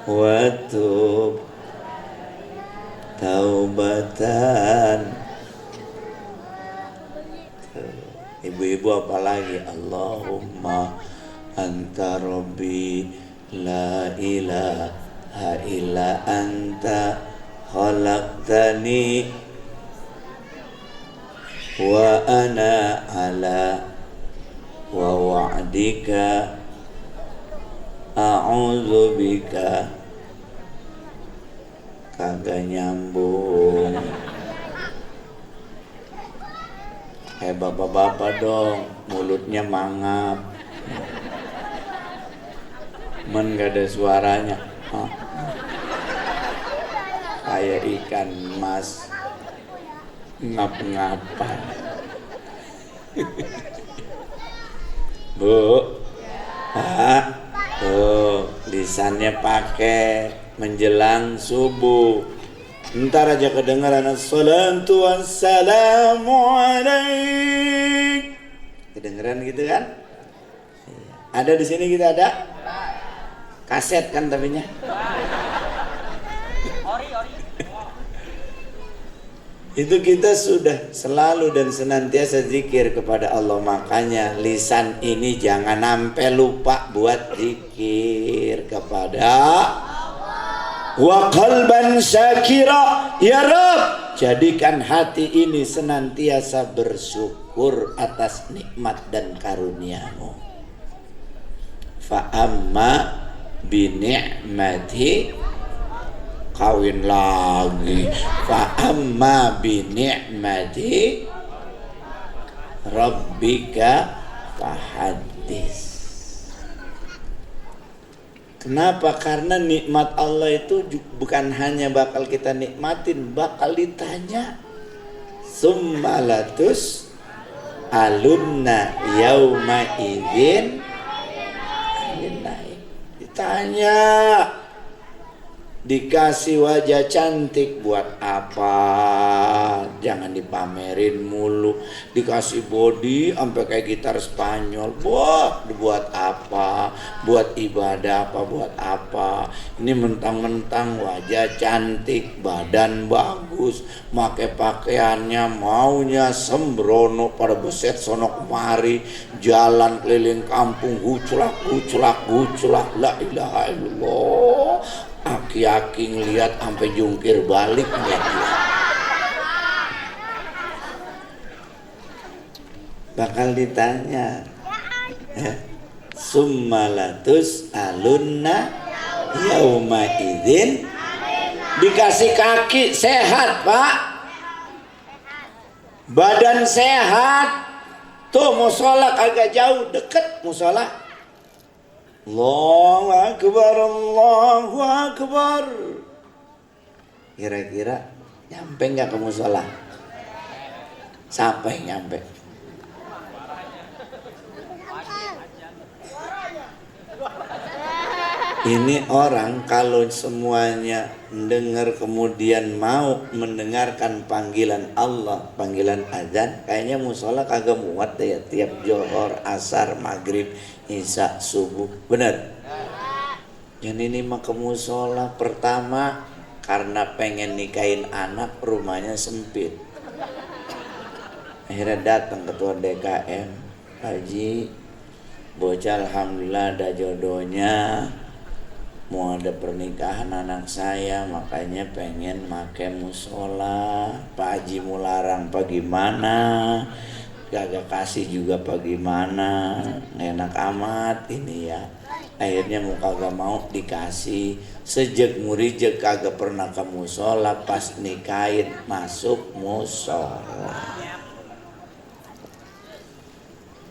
wa tub taubatan. Ibu-ibu apalagi, Allahumma anta rabbi la ilaha illa anta khalaqtani wa ana ala wa wa'dika a'udzu bika. Kagak nyambung. Kayak bapak-bapak dong, mulutnya mangap, gak ada suaranya. Kayak ikan mas ngap-ngapan. Bu, tuh lisannya pakai menjelang subuh. Ntar aja kedengaran assalatu wassalamu alaik. Kedengeran gitu kan? Ada di sini kita ada kaset kan tapinya. Itu kita sudah selalu dan senantiasa zikir kepada Allah. Makanya lisan ini jangan sampai lupa buat zikir kepada wa qalban syakira. Ya Rabb, jadikan hati ini senantiasa bersyukur atas nikmat dan karunia-Mu. Fa amma bi ni'mati, kawin lagi, fa amma bi ni'mati rabbika fahaddis. Kenapa? Karena nikmat Allah itu bukan hanya bakal kita nikmatin, bakal ditanya. Summalatus alunna yauma idzin, ditanya. Dikasih wajah cantik buat apa? Jangan dipamerin mulu. Dikasih body sampai kayak gitar Spanyol, buat apa? Buat ibadah apa? Buat apa? Ini mentang-mentang wajah cantik, badan bagus, make pakaiannya maunya sembrono, pada beset sono kemari, jalan keliling kampung guculak. La ilaha illallah. Aki-aki ngeliat sampai jungkir balik ngeliat dia. Bakal ditanya, summalatus alunna yauma idzin. Dikasih kaki sehat, Pak, badan sehat, tuh musola kagak jauh, deket musola. Allahu Akbar, Allahu Akbar. Kira-kira nyampe nggak ke musola? Siapa yang nyampe? Ini orang kalau semuanya mendengar kemudian mau mendengarkan panggilan Allah, panggilan azan, kayaknya musola kagak muat deh ya, tiap johor, asar, maghrib, isya, subuh. Bener? Yang ini mah ke musola pertama karena pengen nikahin anak, rumahnya sempit. Akhirnya datang ketua DKM, Haji, bocah alhamdulillah ada jodohnya, mau ada pernikahan anak saya, makanya pengen make musola. Pak Haji mau larang apa gimana? Kagak kasih juga apa gimana? Enak amat ini ya. Akhirnya mau kagak mau dikasih. Sejak murijek kagak pernah ke musola, pas nikahin masuk musola.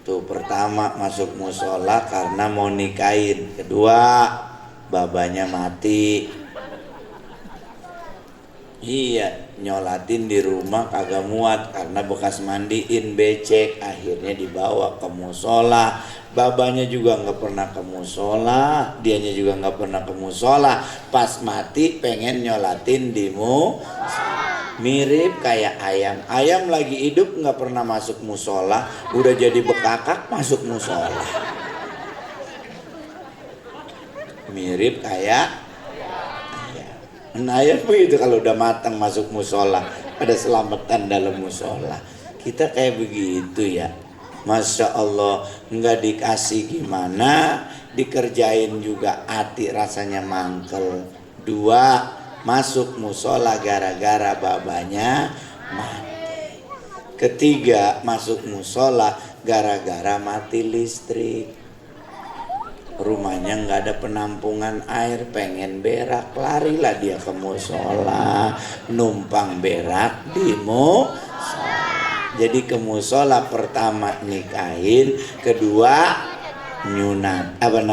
Tuh pertama masuk musola karena mau nikahin. Kedua, babanya mati. Iya, nyolatin di rumah kagak muat karena bekas mandiin becek. Akhirnya dibawa ke musola. Babanya juga nggak pernah ke musola, dianya juga nggak pernah ke musola. Pas mati pengen nyolatin di musola. Mirip kayak ayam. Ayam lagi hidup nggak pernah masuk musola, udah jadi bekakak masuk musola. Mirip kayak ayam. Ayam begitu kalau udah matang masuk musola, ada selamatan dalam musola. Kita kayak begitu ya. Masya Allah, nggak dikasih gimana, dikerjain juga hati rasanya mangkel. Dua, masuk musola gara-gara babanya mati. Ketiga, masuk musola gara-gara mati listrik. Rumahnya nggak ada penampungan air, pengen berak, larilah dia ke musola, numpang berak di musola. Jadi ke musola pertama nikahin, kedua nyolatin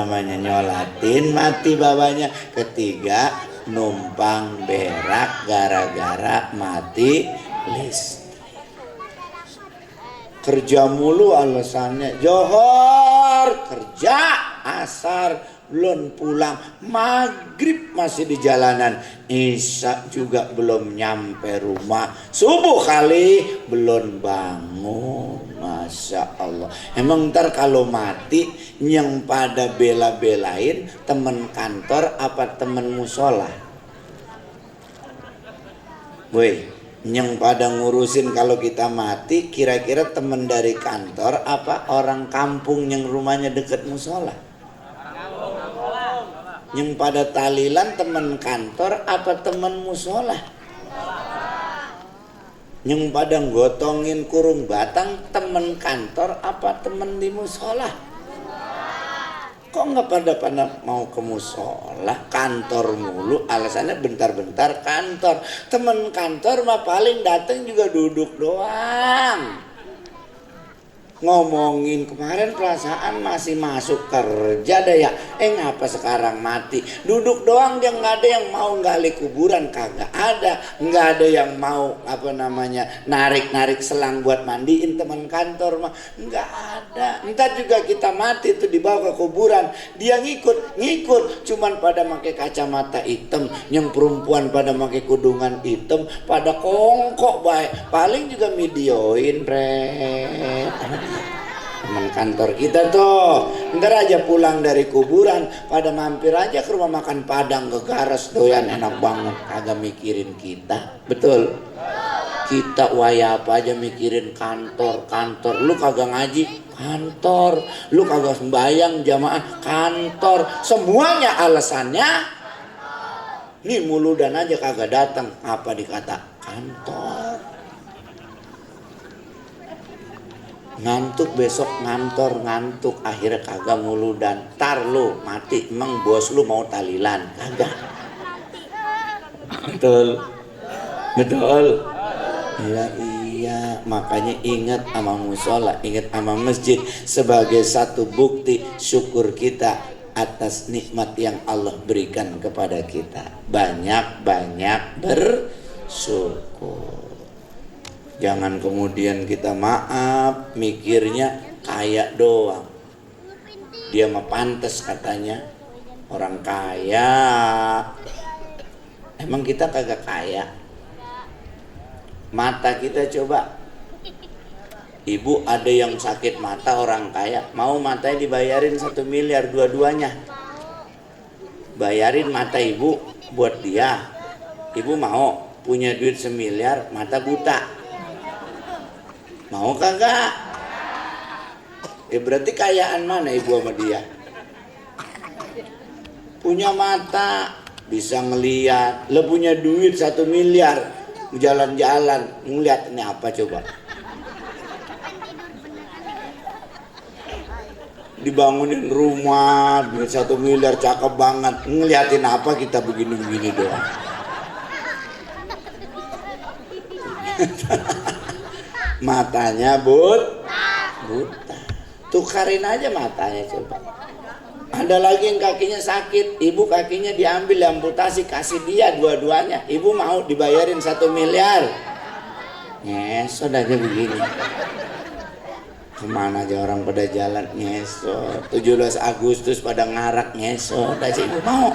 mati babanya, ketiga numpang berak gara-gara mati listrik. Kerja mulu alasannya, johor kerja, asar belum pulang, maghrib masih di jalanan, isya juga belum nyampe rumah, subuh kali belum bangun. Masya Allah. Emang ntar kalau mati yang pada bela-belain temen kantor apa temen musola? Woi, yang pada ngurusin kalau kita mati kira-kira temen dari kantor apa orang kampung yang rumahnya deket musola? Yang pada talilan temen kantor apa temen musola? Yang pada gotongin kurung batang temen kantor apa temen di musola? Kok nggak pada mau ke musola? Kantor mulu, alasannya bentar-bentar kantor. Temen kantor mah paling datang juga duduk doang. ngomongin kemarin perasaan masih masuk kerja deh ya, ngapa sekarang mati? Duduk doang dia, nggak ada yang mau gali kuburan, kagak ada, nggak ada yang mau apa namanya narik selang buat mandiin teman kantor mah, nggak ada. Entar juga kita mati tuh dibawa ke kuburan, dia ngikut, cuman pada pakai kacamata hitam, yang perempuan pada pakai kudungan hitam, pada kongkok baik, paling juga videoin teman kantor kita tuh. Ntar aja pulang dari kuburan pada mampir aja ke rumah makan Padang ke Gares, doyan enak banget, kagak mikirin kita. Betul, kita waya apa aja mikirin kantor. Lu kagak ngaji, kantor. Lu kagak sembayang jamaah, kantor. Semuanya alasannya nih, muludan aja kagak datang, apa dikata? Kantor. Ngantuk besok ngantuk, akhirnya kagak muludan. Tar lu mati, emang bos lu mau talilan? Kagak. Betul. Iya, makanya ingat sama musola, ingat sama masjid sebagai satu bukti syukur kita atas nikmat yang Allah berikan kepada kita. Banyak bersyukur. Jangan kemudian kita maaf mikirnya kaya doang. Dia mah pantes katanya orang kaya. Emang kita kagak kaya? Mata kita coba. Ibu ada yang sakit mata orang kaya, mau matanya dibayarin 1 miliar dua-duanya. Bayarin mata ibu buat dia. Ibu mau punya duit 1 miliar, mata buta. Mau kagak? Berarti kayaan mana ibu sama dia? Punya mata, bisa ngeliat. Lo punya duit 1 miliar, jalan-jalan, ngeliat ini apa coba? Dibangunin rumah, duit 1 miliar, cakep banget. Ngeliatin apa kita begini-begini doang? Matanya buta. Tukarin aja matanya coba. Ada lagi yang kakinya sakit, ibu kakinya diambil amputasi, kasih dia dua-duanya. Ibu mau dibayarin 1 miliar. Ngesot aja begini. Kemana aja orang pada jalan ngesot. 17 Agustus pada ngarak ngesot aja ibu mau.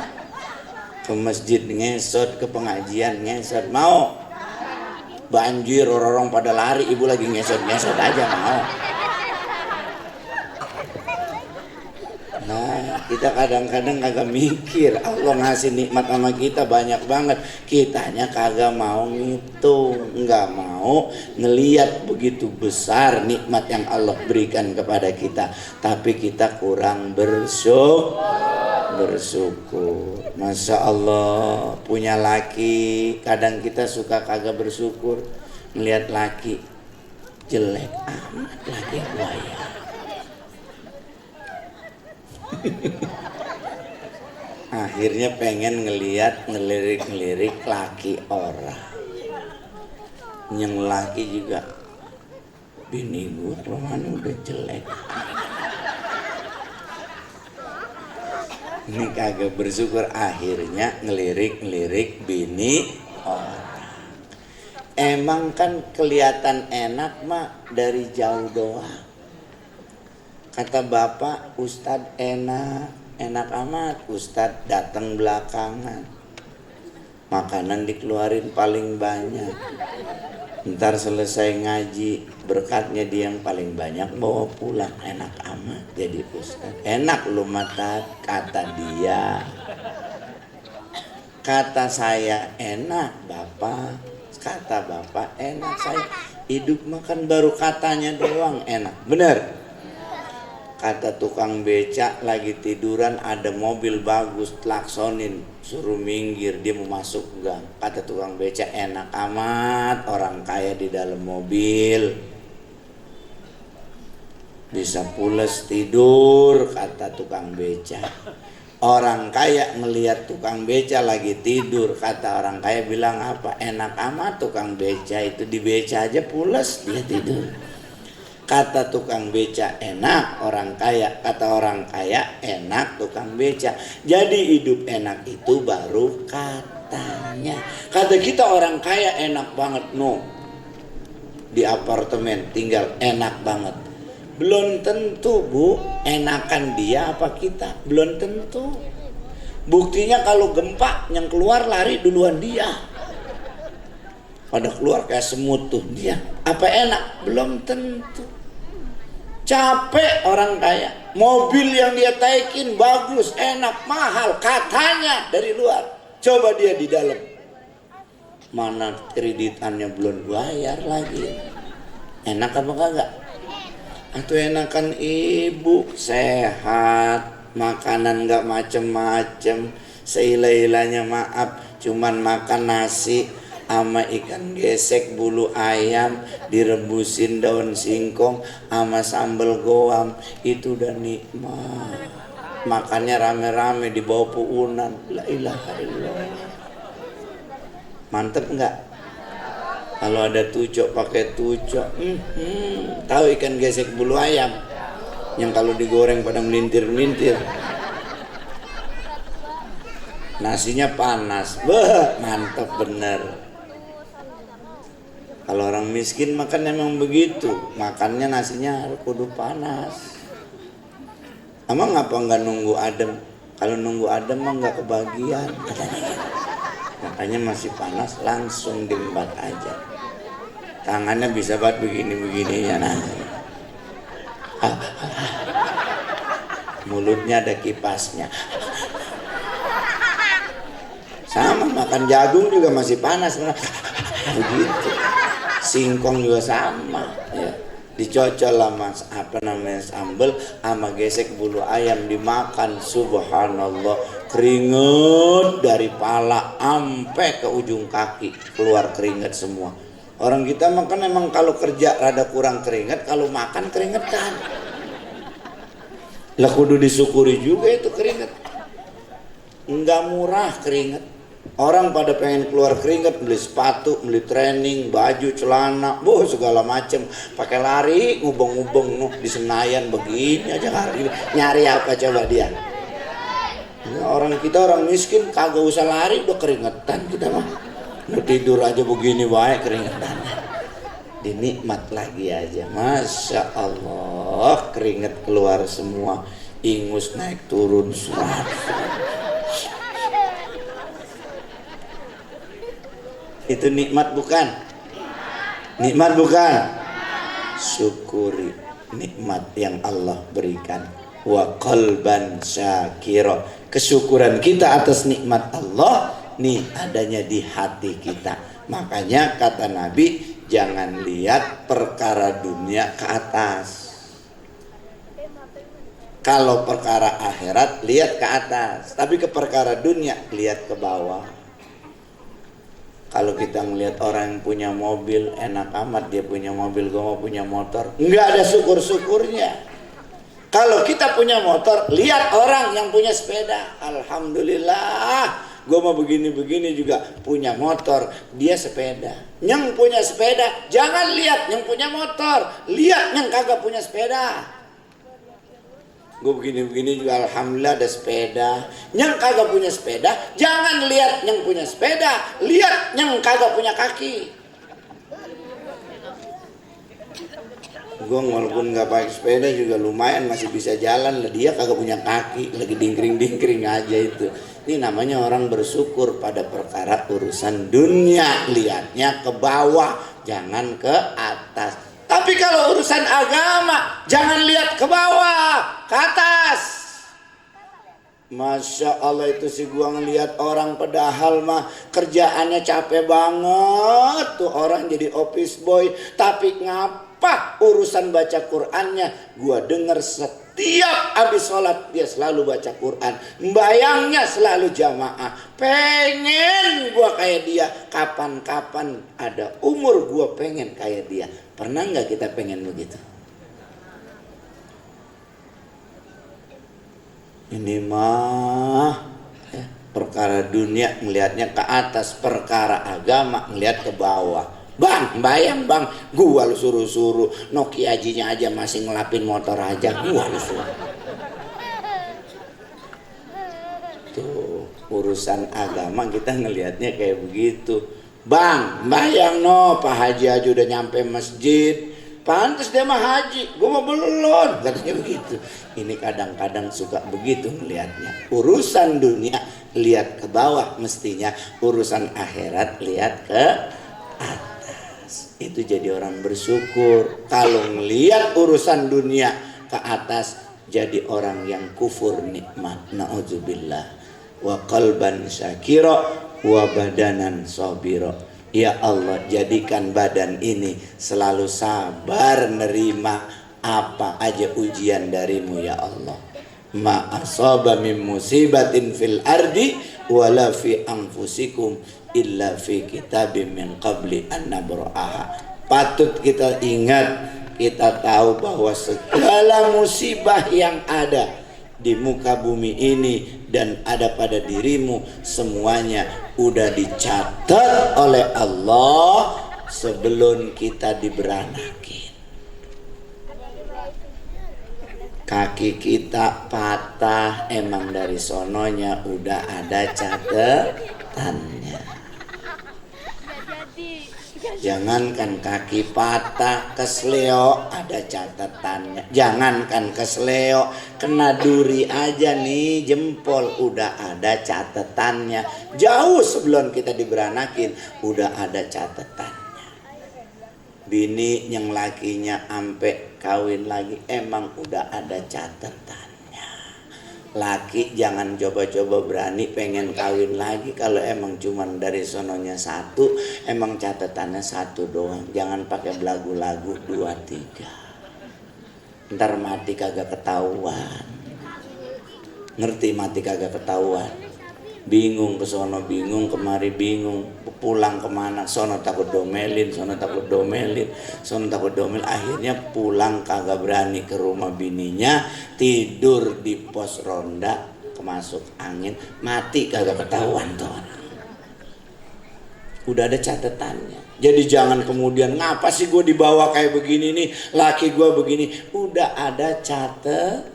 Ke masjid ngesot, ke pengajian ngesot mau. Banjir orang-orang pada lari, ibu lagi ngesot aja mau. Nah, kita kadang-kadang kagak mikir Allah ngasih nikmat sama kita banyak banget, kitanya kagak mau ngitung, nggak mau ngeliat begitu besar nikmat yang Allah berikan kepada kita, tapi kita kurang bersyukur. Masya Allah, punya laki, kadang kita suka kagak bersyukur ngeliat laki jelek amat, laki buaya. Akhirnya pengen ngelirik laki orang. Yang laki juga, bini gue rumahnya udah jelek. Ini kagak bersyukur, akhirnya ngelirik bini orang. Emang kan kelihatan enak mah dari jauh doang. Kata bapak, Ustadz enak amat. Ustadz datang belakangan, makanan dikeluarin paling banyak. Ntar selesai ngaji, berkatnya dia yang paling banyak bawa pulang. Enak amat jadi Ustadz. Enak lu mata, kata dia. Kata saya enak bapak, kata bapak enak. Saya hidup makan baru katanya doang enak. Bener? Kata tukang becak lagi tiduran, ada mobil bagus, klaksonin, suruh minggir, dia mau masuk gang. Kata tukang becak, enak amat orang kaya di dalam mobil, bisa pules tidur. Kata tukang becak, orang kaya ngelihat tukang beca lagi tidur, kata orang kaya bilang apa? Enak amat tukang beca itu, di beca aja pules dia tidur. Kata tukang beca enak orang kaya, kata orang kaya enak tukang beca. Jadi hidup enak itu baru katanya. Kata kita orang kaya enak banget, no. Di apartemen tinggal enak banget. Belum tentu, Bu, enakan dia apa kita, belum tentu. Buktinya kalau gempa yang keluar lari duluan dia. Pada keluar kayak semut tuh dia. Apa enak? Belum tentu. Capek orang kaya. Mobil yang dia taikin bagus, enak, mahal katanya dari luar. Coba dia di dalam. Mana kreditannya belum bayar lagi. Enak apa kagak? Atau enakan ibu sehat. Makanan gak macem-macem, seila-ilanya maaf, cuman makan nasi sama ikan gesek bulu ayam direbusin daun singkong sama sambal goam, itu udah nikmat. Makannya rame-rame di bawah puunan, la ilaha illallah. Mantep nggak? Kalau ada tucok pakai tucok, tahu ikan gesek bulu ayam? Yang kalau digoreng pada melintir-melintir, nasinya panas, mantap bener. Kalau orang miskin makan emang begitu, makannya nasinya harus kudu panas. Emang ngapa nggak nunggu adem? Kalau nunggu adem mah nggak kebagian katanya. Makanya masih panas langsung diembat aja. Tangannya bisa buat begini-begini ya nah. Mulutnya ada kipasnya. Sama makan jagung juga masih panas begitu. Singkong juga sama ya. Dicocol sama apa namanya sambal sama gesek bulu ayam dimakan, subhanallah, keringet dari pala sampai ke ujung kaki keluar keringet semua. Orang kita makan emang kalau kerja rada kurang keringet, kalau makan keringetan. Lah kudu disyukuri juga itu keringet. Enggak murah keringet. Orang pada pengen keluar keringet, beli sepatu, beli training, baju, celana, segala macem. Pakai lari, ngubeng-ngubeng di Senayan begini aja hari. Nyari apa coba dia? Nah, orang kita orang miskin kagak usah lari udah keringetan kita mah. Mau tidur aja begini baik keringetan. Dinikmat lagi aja, masya Allah, keringet keluar semua, ingus naik turun surat. Itu nikmat bukan? Nikmat bukan? Syukuri nikmat yang Allah berikan. Wa qalban syakira. Kesyukuran kita atas nikmat Allah nih adanya di hati kita. Makanya kata Nabi, jangan lihat perkara dunia ke atas. Kalau perkara akhirat lihat ke atas, tapi ke perkara dunia lihat ke bawah. Kalau kita ngelihat orang yang punya mobil, enak amat dia punya mobil, gue mau punya motor, nggak ada syukur-syukurnya. Kalau kita punya motor, lihat orang yang punya sepeda, alhamdulillah, gue mau begini-begini juga punya motor, dia sepeda. Yang punya sepeda, jangan lihat yang punya motor, lihat yang kagak punya sepeda. Gue begini-begini juga alhamdulillah ada sepeda. Yang kagak punya sepeda, jangan lihat yang punya sepeda, lihat yang kagak punya kaki. Gue walaupun gak pakai sepeda juga lumayan masih bisa jalan lah, dia kagak punya kaki, lagi dingkring-dingkring aja itu. Ini namanya orang bersyukur pada perkara urusan dunia, lihatnya ke bawah, jangan ke atas. Tapi kalau urusan agama, jangan lihat ke bawah, ke atas. Masya Allah, itu sih gua ngelihat orang padahal mah kerjaannya capek banget tuh orang jadi office boy, tapi ngapa urusan baca Qur'annya gua dengar setiap habis sholat dia selalu baca Quran, bayangnya selalu jamaah. Pengen gua kayak dia, kapan-kapan ada umur gua pengen kayak dia. Pernah nggak kita pengen begitu? Ini mah perkara dunia melihatnya ke atas, perkara agama melihat ke bawah. Bang, bayang bang, gua lu suruh-suruh Nokia Hajinya aja masih ngelapin motor aja, gua lu suruh. Tuh, urusan agama kita ngelihatnya kayak begitu. Bang, bayang no, Pak Haji aja udah nyampe masjid. Pantes dia mah haji, gua mah belum, katanya begitu. Ini kadang-kadang suka begitu melihatnya. Urusan dunia lihat ke bawah mestinya, urusan akhirat lihat ke atas. Itu jadi orang bersyukur. Kalau ngelihat urusan dunia ke atas, jadi orang yang kufur nikmat. Na'udzubillah. Wa qalban syakira wa badanan sabira. Ya Allah, jadikan badan ini selalu sabar nerima apa aja ujian darimu ya Allah. Ma asaba min musibatin fil ardi wala fi anfusikum illa fi kitabim min qabli an nabra'aha. Patut kita ingat, kita tahu bahwa segala musibah yang ada di muka bumi ini dan ada pada dirimu, semuanya udah dicatat oleh Allah sebelum kita diberanakin. Kaki kita patah, emang dari sononya udah ada catatannya. Jangankan kaki patah, kesleo ada catatannya. Jangankan kesleo, kena duri aja nih jempol udah ada catatannya. Jauh sebelum kita diberanakin udah ada catatannya. Bini yang lakinya ampe kawin lagi emang udah ada catatannya. Laki jangan coba-coba berani pengen kawin lagi kalau emang cuman dari sononya satu, emang catatannya satu doang. Jangan pakai belagu-lagu 2, 3. Ntar mati kagak ketahuan. Ngerti mati kagak ketahuan? Bingung ke sono, bingung kemari, bingung pulang kemana, sono takut domelin, sono takut domelin, sono takut domel. Akhirnya pulang kagak berani ke rumah bininya, tidur di pos ronda, kemasuk angin, mati kagak ketahuan tuh orang. Udah ada catatannya. Jadi jangan kemudian ngapa sih gue dibawa kayak begini nih, laki gue begini. Udah ada catatannya.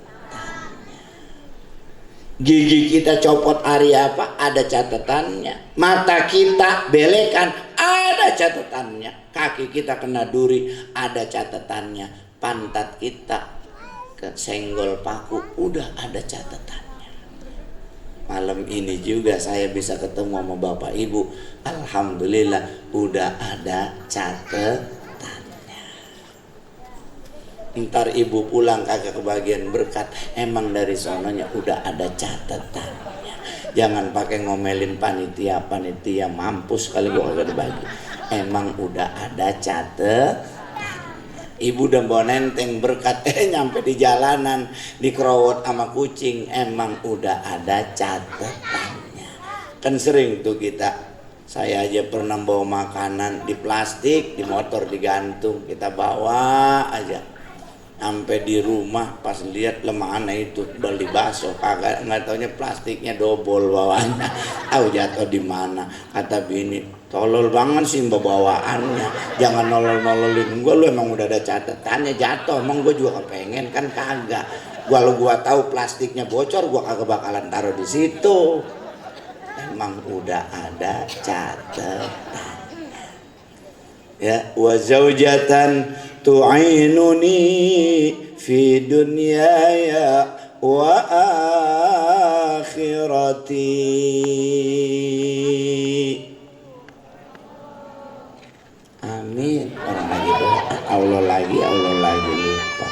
Gigi kita copot hari apa? Ada catatannya. Mata kita belekan, ada catatannya. Kaki kita kena duri, ada catatannya. Pantat kita kesenggol paku, udah ada catatannya. Malam ini juga saya bisa ketemu sama Bapak Ibu. Alhamdulillah udah ada catatannya. Ntar ibu pulang kagak kebagian berkat, emang dari sononya udah ada catatannya. Jangan pakai ngomelin panitia mampus kali gua kagak dibagi. Emang udah ada catatannya. Ibu udah bawa nenteng berkat, nyampe di jalanan dikerowot sama kucing, emang udah ada catatannya. Kan sering tuh kita, saya aja pernah bawa makanan di plastik, di motor digantung, kita bawa aja. Sampai di rumah pas lihat lemana itu beli bakso, kagak nggak taunya plastiknya dobol bawahnya. Tahu jatuh di mana? Kata bini, tolol banget sih bawaannya. Jangan nololin gue, lu emang udah ada catatannya jatuh. Emang gue juga kepengen kan kagak. Kalau gue tahu plastiknya bocor, gue kagak bakalan taruh di situ. Emang udah ada catatannya. Ya, wa zaujatan tu'inuni fi dunyaya wa akhirati. Amin. Orang lagi doa, Allah lagi lupa.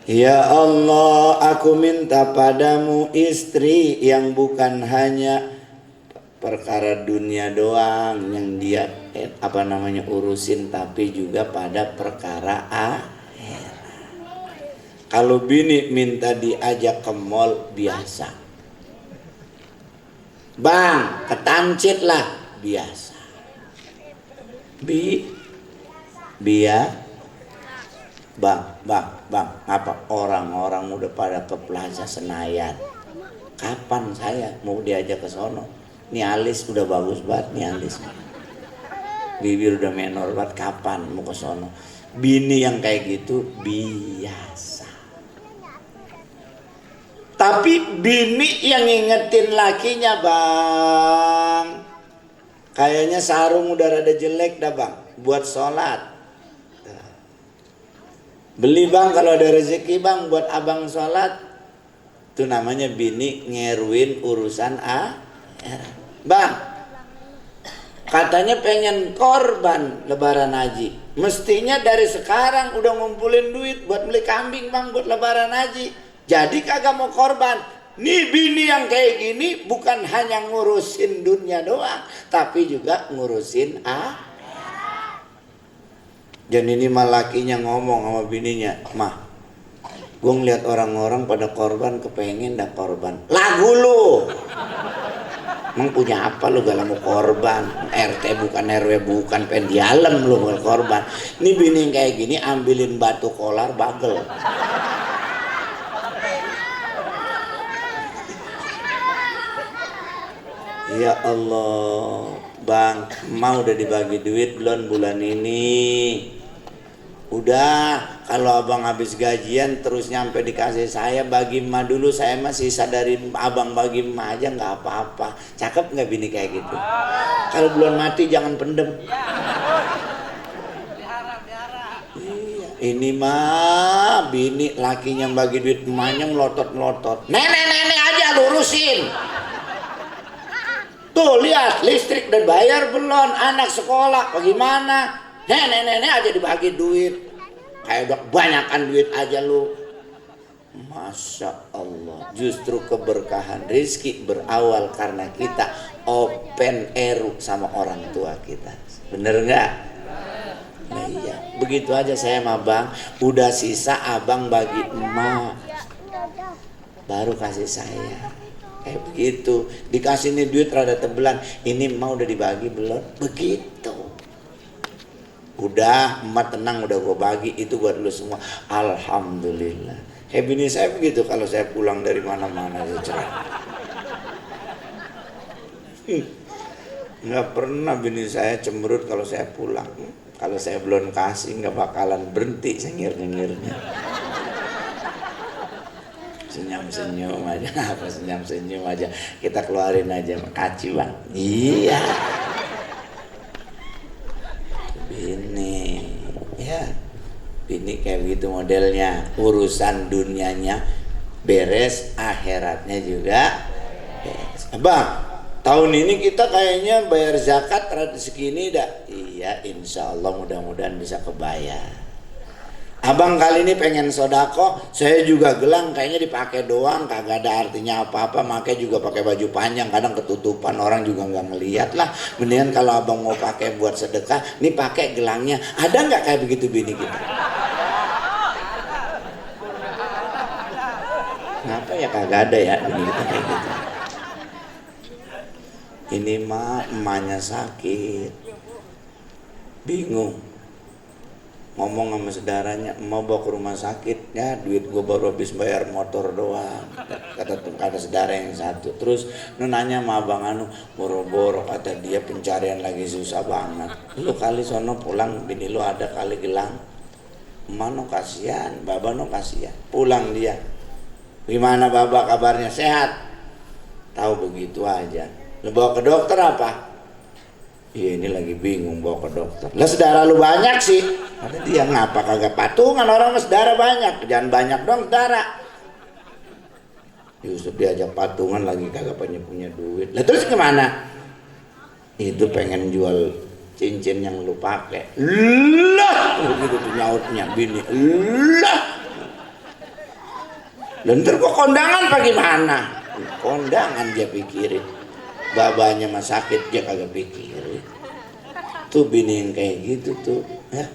Ya Allah, aku minta padamu istri yang bukan hanya perkara dunia doang yang dia urusin, tapi juga pada perkara akhirat. Kalau bini minta diajak ke mall biasa, bang ketancit lah biasa, bang apa orang-orang udah pada ke Plaza Senayan, kapan saya mau diajak ke sono? Nih alis udah bagus banget nih alis. bibir udah menor banget, kapan mau ke sono. Bini yang kayak gitu biasa. Tapi bini yang ngingetin lakinya, bang, kayaknya sarung udah rada jelek dah bang, buat sholat. Beli bang kalau ada rezeki bang buat abang sholat. Itu namanya bini ngeruin urusan bang, katanya pengen korban lebaran haji. Mestinya dari sekarang udah ngumpulin duit buat beli kambing bang buat lebaran haji. Jadi kagak mau korban. Nih bini yang kayak gini bukan hanya ngurusin dunia doang, tapi juga ngurusin Dan ini mah lakinya ngomong sama bininya, mah, gue ngeliat orang-orang pada korban, kepengen dah korban. Lagu lu, emang punya apa lu gak mau korban? RT bukan RW bukan pendialem lu mau korban. Ini bini kayak gini ambilin batu kolar bagel. Ya Allah, bang, mau udah dibagi duit belum bulan ini? Udah, kalau abang habis gajian terus nyampe dikasih saya, bagi emak dulu, saya mah sisa dari abang bagi emak aja nggak apa-apa. Cakep nggak bini kayak gitu? Kalau belum mati jangan pendem. Iya, ini mah bini lakinya bagi duit emaknya melotot-melotot. Nenek-nenek aja lurusin. Tuh lihat, listrik udah bayar belum, anak sekolah bagaimana? Nenek-nenek aja dibagi duit. Kayak udah kebanyakan duit aja lu. Masya Allah, justru keberkahan rizki berawal karena kita open eru sama orang tua kita. Bener nggak? Nah iya, begitu aja saya sama bang. Udah sisa abang bagi emak, baru kasih saya. Kayak begitu, dikasih nih duit rada tebelan, ini mau udah dibagi belum? Begitu. Udah, emak tenang, udah gue bagi, itu buat lu semua. Alhamdulillah. Kayak bini saya begitu kalau saya pulang dari mana-mana saya cerai. Nggak pernah bini saya cemberut kalau saya pulang. Kalau saya belum kasih nggak bakalan berhenti nyengir-nyengirnya. Senyum-senyum aja, apa senyum-senyum aja, kita keluarin aja, makasih bang. Iya, bini, ya, bini kayak begitu modelnya, urusan dunianya beres, akhiratnya juga beres. Bang, tahun ini kita kayaknya bayar zakat rata segini dah. Iya, insya Allah mudah-mudahan bisa kebayar. Abang kali ini pengen sodako, saya juga gelang kayaknya dipakai doang, kagak ada artinya apa-apa, makanya juga pakai baju panjang, kadang ketutupan orang juga nggak ngeliat lah. Mendingan kalau abang mau pakai buat sedekah, nih pakai gelangnya. Ada nggak kayak begitu bini kita? Kenapa ya kagak ada ya bini kita kayak gitu? Ini mah emaknya sakit, bingung. Ngomong sama saudaranya, mau bawa ke rumah sakit, ya duit gue baru habis bayar motor doang, kata saudara yang satu. Terus nanya sama abang anu, boro-boro kata dia pencarian lagi susah banget. Lu kali sono pulang, bini lu ada kali gelang. Emak no kasihan, baba no kasihan. Pulang dia, gimana baba kabarnya, sehat? Tahu begitu aja. Lu bawa ke dokter apa? Iya ini lagi bingung bawa ke dokter. Lah saudara lu banyak sih. Ada dia ngapa kagak patungan, orang saudara banyak. Jangan banyak dong saudara. Yusuf diajak patungan lagi kagak punya duit. Lah terus gimana? Itu pengen jual cincin yang lu pakai. Lah begitu tuh nyautnya bini. Lah. Dan ntar kok kondangan apa gimana? Kondangan dia pikirin. Babanya mah sakit dia kagak pikirin. Tuh bini yang kayak gitu tuh ya,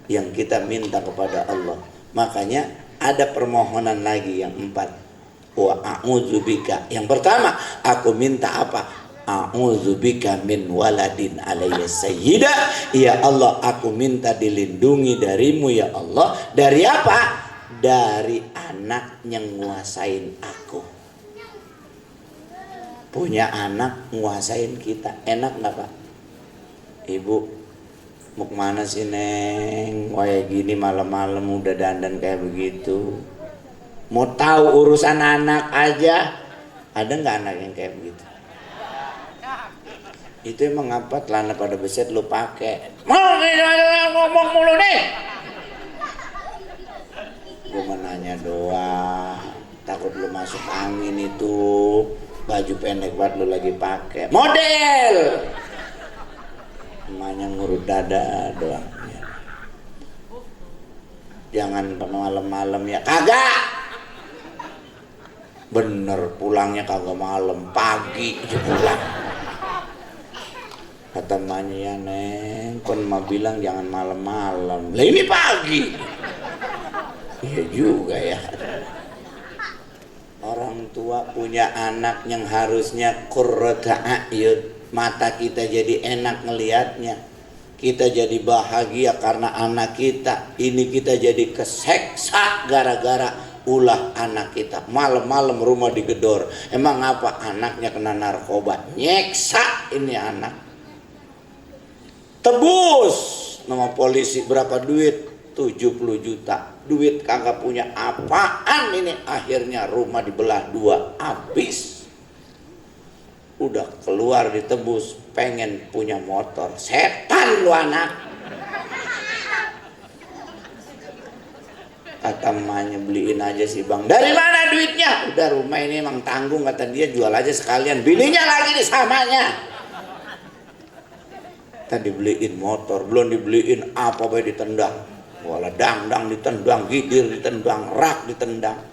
yang kita minta kepada Allah. Makanya ada permohonan lagi yang 4. Wa a'udzubika. Yang pertama, aku minta apa? A'udzubika min waladin alayya sayyida. Ya Allah, aku minta dilindungi darimu ya Allah. Dari apa? Dari anak yang nguasain aku. Punya anak nguasain kita, enak nggak Pak? Ibu Mau kemana sih Neng? Kayak gini malam-malam udah dandan kayak begitu. Mau tahu urusan anak aja. Ada nggak anak yang kayak begitu? Itu emang apa celana pada beset lu pakai? Mau ngomong mulu nih. Gue menanya doang. Takut lu masuk angin itu. Baju pendek banget lu lagi pakai. Model. Emaknya ngurut dada doang. Jangan malam-malam ya. Kagak. Bener pulangnya kagak malam, pagi aja pulang. Kata emaknya, ya Neng, kon mah bilang jangan malam-malam. Lah ini pagi. Iya juga ya. Orang tua punya anak yang harusnya qurrata a'yun. Mata kita jadi enak ngelihatnya, kita jadi bahagia karena anak kita. Ini kita jadi keseksa gara-gara ulah anak kita. Malam-malam rumah digedor. Emang apa? Anaknya kena narkoba. Nyeksa ini anak. Tebus nama polisi berapa duit? 70 juta. Duit kagak punya apaan ini. Akhirnya rumah dibelah dua, habis. Udah keluar ditebus, pengen punya motor. Setan lu anak. Kata emaknya, beliin aja sih bang. Dari mana duitnya? Udah rumah ini emang tanggung, kata dia, jual aja sekalian. Bininya lagi disamanya. Tadi beliin motor, belum dibeliin apa baik ditendang. Wala dangdang ditendang, gidir ditendang, rak ditendang.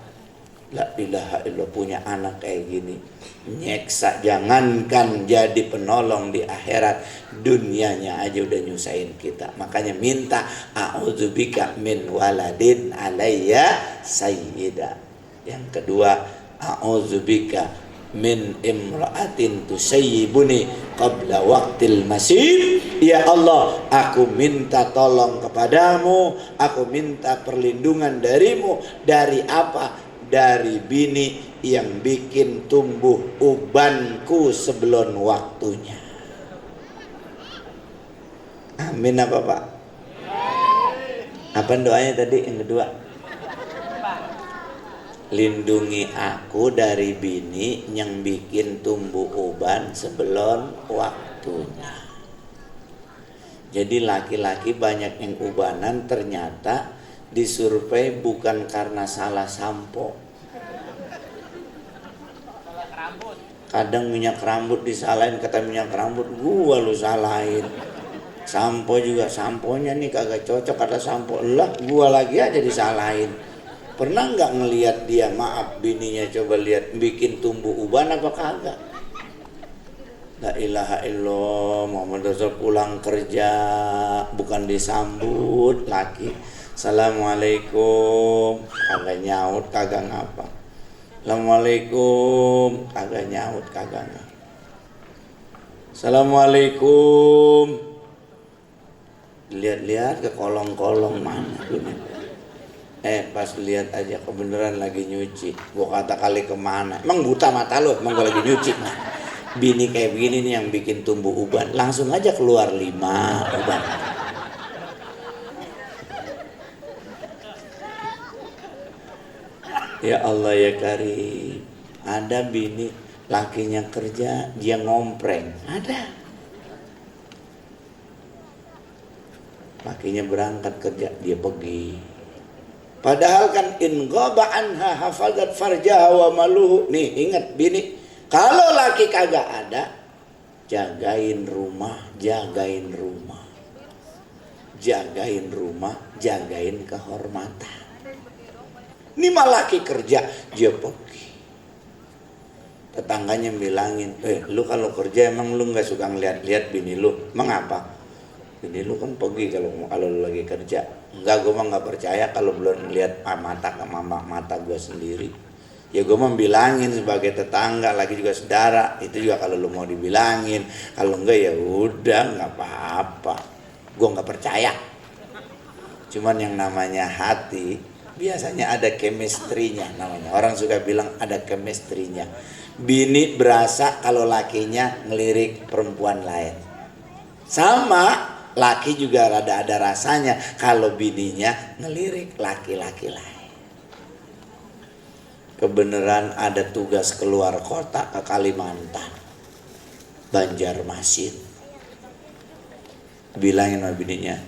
La ilaha illallah, punya anak kayak gini nyeksa. Jangankan jadi penolong di akhirat, dunianya aja udah nyusahin kita. Makanya minta a'udzubika min waladin alayya sayyida. Yang kedua, a'udzubika min imra'atin tusayyibuni qabla waqtil masib. Ya Allah, aku minta tolong kepadamu, aku minta perlindungan darimu. Dari apa? Dari bini yang bikin tumbuh ubanku sebelum waktunya. Amin apa Pak? Apa doanya tadi yang kedua? Lindungi aku dari bini yang bikin tumbuh uban sebelum waktunya. Jadi laki-laki banyak yang ubanan ternyata disurvei bukan karena salah sampo. Kadang minyak rambut disalahin, kata minyak rambut gua lu salahin. Sampo juga, samponya nih kagak cocok, kata sampo lah gua lagi aja disalahin. Pernah nggak ngelihat dia, maaf bininya, coba lihat bikin tumbuh uban apa kagak? La ilaha illallah, Muhammad Rasul pulang kerja bukan disambut laki. Assalamualaikum, kagak nyaut, kagak ngapa. Assalamualaikum, kagak nyaut, kagak ngapa. Assalamualaikum. Lihat-lihat ke kolong-kolong mana ini. Pas lihat aja kebenaran lagi nyuci. Gua kata kali kemana? Emang buta mata lo? Emang gua lagi nyuci? Nah, bini kayak begini nih yang bikin tumbuh uban. Langsung aja keluar 5 uban. Ya Allah ya Karim. Ada bini lakinya kerja, dia ngompreng. Ada. Lakinya berangkat kerja, dia pergi. Padahal kan in ghaba anha hafazat farjaha wa maluhu. Nih ingat bini, kalau laki kagak ada, jagain rumah, jagain rumah. Jagain rumah, jagain kehormatan. Ini malah laki kerja, dia pergi. Tetangganya bilangin, lu kalau kerja emang lu gak suka ngeliat-liat bini lu? Emang apa? Bini lu kan pergi kalau lu lagi kerja. Enggak, gue mah gak percaya kalau belum ngeliat mata gue sendiri. Ya gue mah bilangin sebagai tetangga, lagi juga saudara. Itu juga kalau lu mau dibilangin. Kalau enggak ya udah, gak apa-apa. Gue gak percaya. Cuman yang namanya hati biasanya ada chemistry-nya namanya. Orang suka bilang ada chemistry-nya. Bini berasa kalau lakinya ngelirik perempuan lain. Sama laki juga rada ada rasanya kalau bininya ngelirik laki-laki lain. Kebenaran ada tugas keluar kota ke Kalimantan, Banjarmasin. Bilangin sama bininya,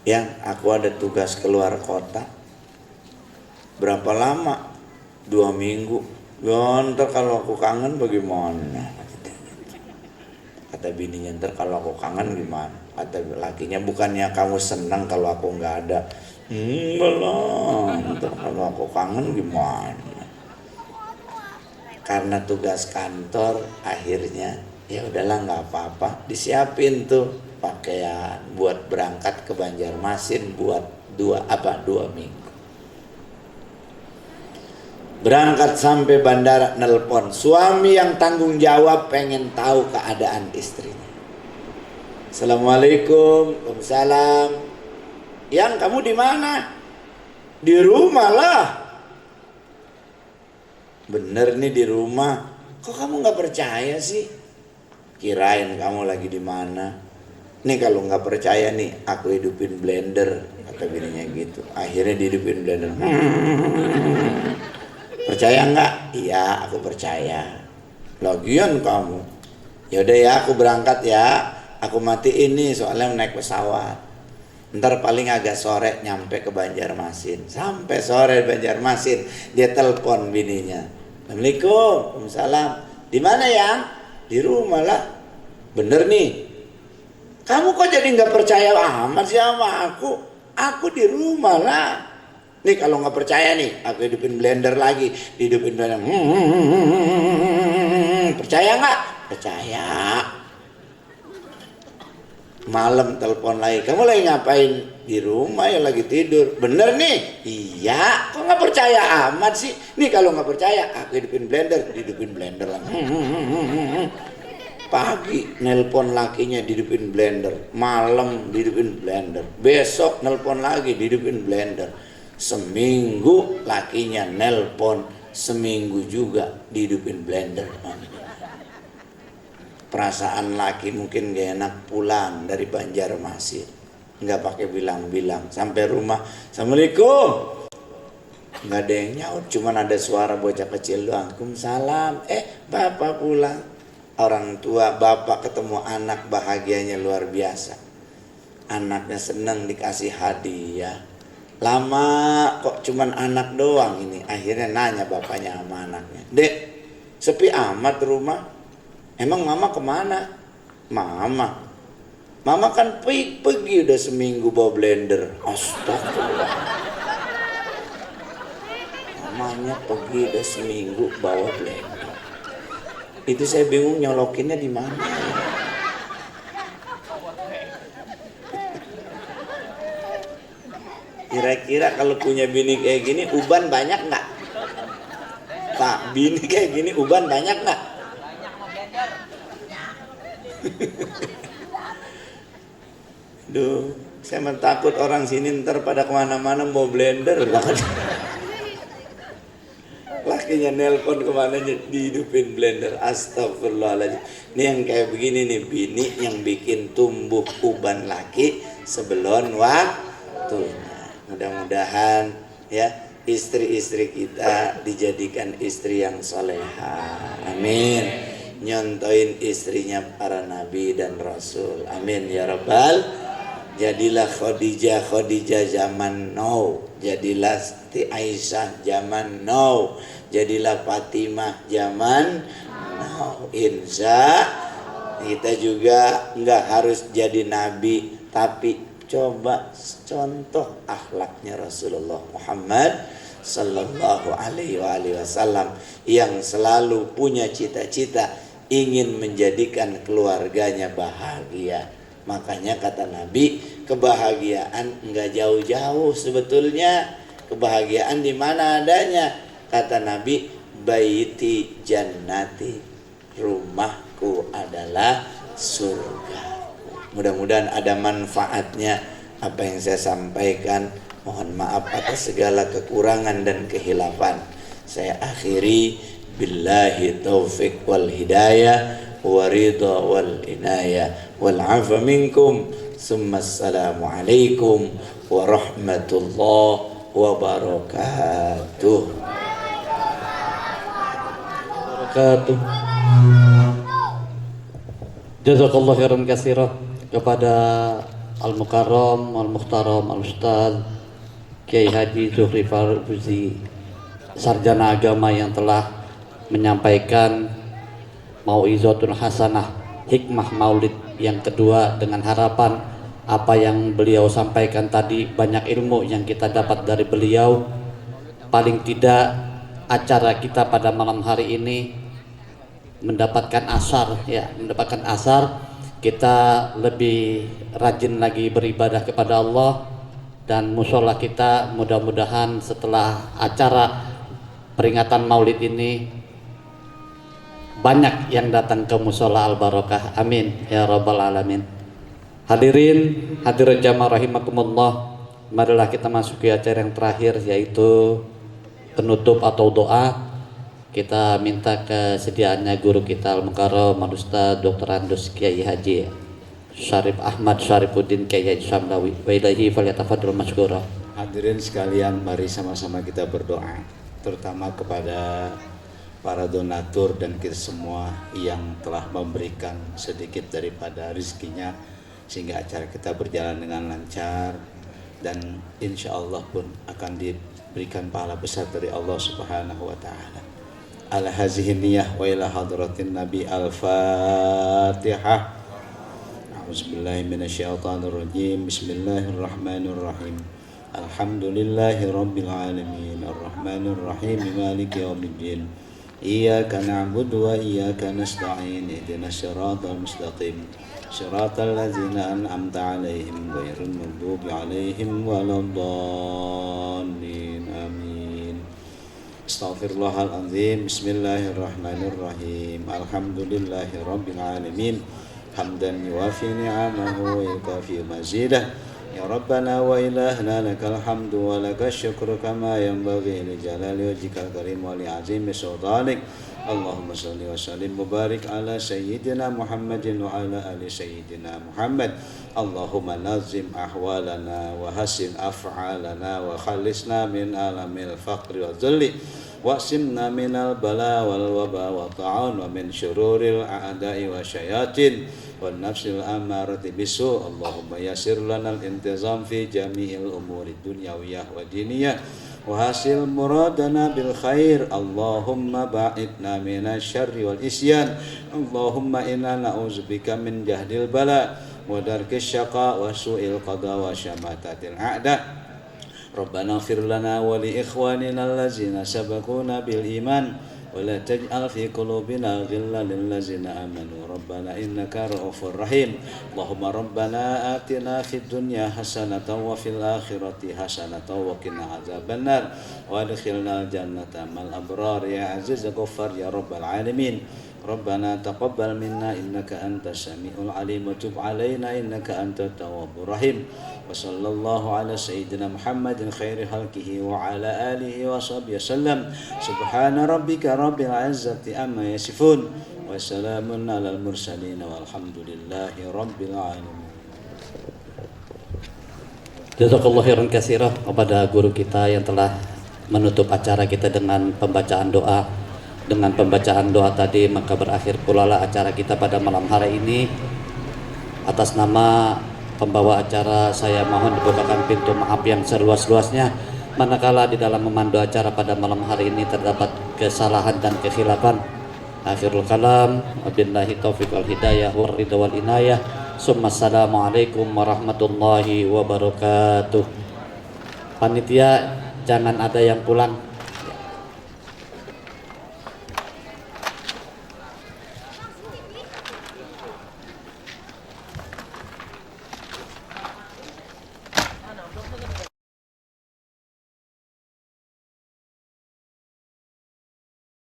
yang aku ada tugas keluar kota. Berapa lama? 2 minggu. Ya ntar kalau aku kangen bagaimana? Kata bininya, ntar kalau aku kangen gimana? Kata lakinya, bukannya kamu senang kalau aku nggak ada? Enggak lah, ntar kalau aku kangen gimana? Karena tugas kantor akhirnya ya udahlah nggak apa-apa, disiapin tuh pakaian buat berangkat ke Banjarmasin buat 2 minggu. Berangkat sampai bandara, nelpon suami yang tanggung jawab, pengen tahu keadaan istrinya. Assalamualaikum. Waalaikumsalam. Yang kamu di mana? Di rumah lah. Bener nih di rumah. Kok kamu nggak percaya sih? Kirain kamu lagi di mana? Nih kalau nggak percaya nih, aku hidupin blender, kata bininya gitu. Akhirnya dihidupin blender. Percaya nggak? Iya, aku percaya. Lagian kamu. Ya udah ya, aku berangkat ya. Aku matiin nih soalnya naik pesawat. Ntar paling agak sore nyampe ke Banjarmasin. Sampai sore Banjarmasin, dia telepon bininya. Assalamualaikum. Waalaikumsalam. Di mana yang? Di rumah lah. Bener nih. Kamu kok jadi nggak percaya amat sih sama aku? Aku di rumah lah. Nih kalau nggak percaya nih, aku hidupin blender lagi, dihidupin blender. Percaya nggak? Percaya. Malam telepon lagi, kamu lagi ngapain? Di rumah ya, lagi tidur. Bener nih? Iya. Kok nggak percaya amat sih? Nih kalau nggak percaya, aku hidupin blender, dihidupin blender lagi. Pagi nelpon lakinya, dihidupin blender. Malam dihidupin blender. Besok nelpon lagi, dihidupin blender. Seminggu lakinya nelpon, seminggu juga dihidupin blender. Perasaan laki mungkin gak enak, pulang dari Banjarmasin nggak pakai bilang-bilang, sampai rumah Assalamualaikum, nggak ada yang nyaut, cuman ada suara bocah kecil doang. Waalaikumsalam. Bapak pulang. Orang tua bapak ketemu anak bahagianya luar biasa. Anaknya senang dikasih hadiah. Lama kok cuman anak doang ini. Akhirnya nanya bapaknya sama anaknya, Dek, sepi amat rumah. Emang mama kemana? Mama kan pergi udah seminggu bawa blender. Astagfirullah. Mamanya pergi udah seminggu bawa blender. Itu saya bingung nyolokinnya di mana. Kira-kira kalau punya bini kayak gini, uban banyak nggak? Pak, bini kayak gini uban banyak nggak? Duh, saya takut orang sini ntar pada kemana-mana mau blender. Lakinya nelpon kemana dihidupin blender. Astagfirullahaladzim. Ini yang kayak begini nih, bini yang bikin tumbuh uban laki sebelum waktunya. Mudah-mudahan ya istri-istri kita dijadikan istri yang soleha. Amin. Nyontoin istrinya para nabi dan rasul. Amin ya rabbal. Jadilah Khadijah zaman now. Jadilah Siti Aisyah zaman now. Jadilah Fatimah zaman now. Insya kita juga nggak harus jadi nabi, tapi coba contoh akhlaknya Rasulullah Muhammad sallallahu alaihi wasallam yang selalu punya cita-cita ingin menjadikan keluarganya bahagia. Makanya kata Nabi, kebahagiaan enggak jauh-jauh sebetulnya. Kebahagiaan di mana adanya? Kata Nabi, baiti jannati, rumahku adalah surga. Mudah-mudahan ada manfaatnya apa yang saya sampaikan. Mohon maaf atas segala kekurangan dan kehilafan. Saya akhiri billahi taufiq wal hidayah wa ridha wal inayah wal afa minkum. Assalamualaikum warahmatullahi wabarakatuh. Wabarakatuh. Jazakallah khairan katsira kepada Al-Mukarram, Al-Muhtaram, Al-Ustaz Kiai Haji Zuhri Faruzi, sarjana agama yang telah menyampaikan Mau'izatun Hasanah Hikmah Maulid yang kedua, dengan harapan apa yang beliau sampaikan tadi banyak ilmu yang kita dapat dari beliau. Paling tidak acara kita pada malam hari ini mendapatkan asar, kita lebih rajin lagi beribadah kepada Allah, dan musola kita mudah-mudahan setelah acara peringatan Maulid ini banyak yang datang ke musola Al Barokah. Amin ya rabbal alamin. Hadirin hadirat jamaah rahimakumullah, marilah kita masuki acara yang terakhir, yaitu penutup atau doa. Kita minta kesediaannya guru kita Al-Mukarram Al-Ustaz Dr. Andus Kiai Haji Syarif Ahmad Syarifuddin Kiai Haji Syamlawi wa ilaihi falyatafadhal masykura. Hadirin sekalian, mari sama-sama kita berdoa, terutama kepada para donatur dan kita semua yang telah memberikan sedikit daripada rezekinya sehingga acara kita berjalan dengan lancar, dan insya Allah pun akan diberikan pahala besar dari Allah Subhanahu wa Ta'ala. Ala hazihi niyah wa ila hadratin Nabi. Al-Fatihah. A'udzubillahi minasyaitonirrajim. Bismillahirrahmanirrahim. Alhamdulillahi rabbil alamin. Arrahmanirrahim. Maliki yaumiddin. Iyyaka na'budu wa iyyaka nasta'in. Ihdinas siratal mustaqim. Siratal ladzina an'amta 'alaihim ghairil maghdubi 'alaihim waladdallin. Amin. Astaghfirullahaladzim. Bismillahirrahmanirrahim. Alhamdulillahi rabbil alamin. Hamdan yuwafi ni'amahu wa yukafi mazidah. Ya Rabbana wa ilahna lakal hamdu wa lakal syukru kama yanbaghi li jalali wajhikal karim wa li azimi sultanik. Allahumma salli wa sallim mubarik ala sayyidina Muhammadin wa ala ali sayyidina Muhammad. Allahumma nazim ahwalana wa hasin af'alana wa khalisna min alamil faqri wa dhulli wa simna minal bala wal waba wa ta'un wa min syururil a'da'i wa syayatin wa nafsil amarati bisu. Allahumma yasir lana al-intizam fi jami'il umuri dunyawiyah wa diniyah wa hasil muradana bil khair. Allahumma ba'idna minasy syarri wal isyan. Allahumma inna na'udzubika min jahdil bala wa darkis syaqa wa su'il qada wa syamatatil a'da. Rabbana ighfir lana wa li ikhwanina allazina sabaquna bil iman wa la taj'al fi qulubina ghillan lil ladzina amanu rabbana innaka ra'ufur rahim. Allahumma rabbana atina fid dunya hasanatan wa fil akhirati hasanatan wa qina adzabannar wa adkhilnal jannata mal abrar ya aziz ghaffar ya rabbal alamin. Rabbana taqabbal minna innaka antas samiul alim wa tub alaina innaka antat tawwabur rahim. Wa sallallahu ala sayyidina Muhammadin khairi khalqihi wa ala alihi wa sahbihi wasallam. Subhana rabbika rabbil izzati amma yasifun wa salamun alal mursalin walhamdulillahi rabbil alamin. Jazakallahu khairan katsira kepada guru kita yang telah menutup acara kita dengan pembacaan doa. Dengan pembacaan doa tadi maka berakhir pula lah acara kita pada malam hari ini. Atas nama pembawa acara saya mohon dibukakan pintu maaf yang seluas-luasnya manakala di dalam memandu acara pada malam hari ini terdapat kesalahan dan kekhilafan. Akhirul kalam wabillahi taufiq wal hidayah war ridha wal inayah. Assalamualaikum warahmatullahi wabarakatuh. Panitia jangan ada yang pulang.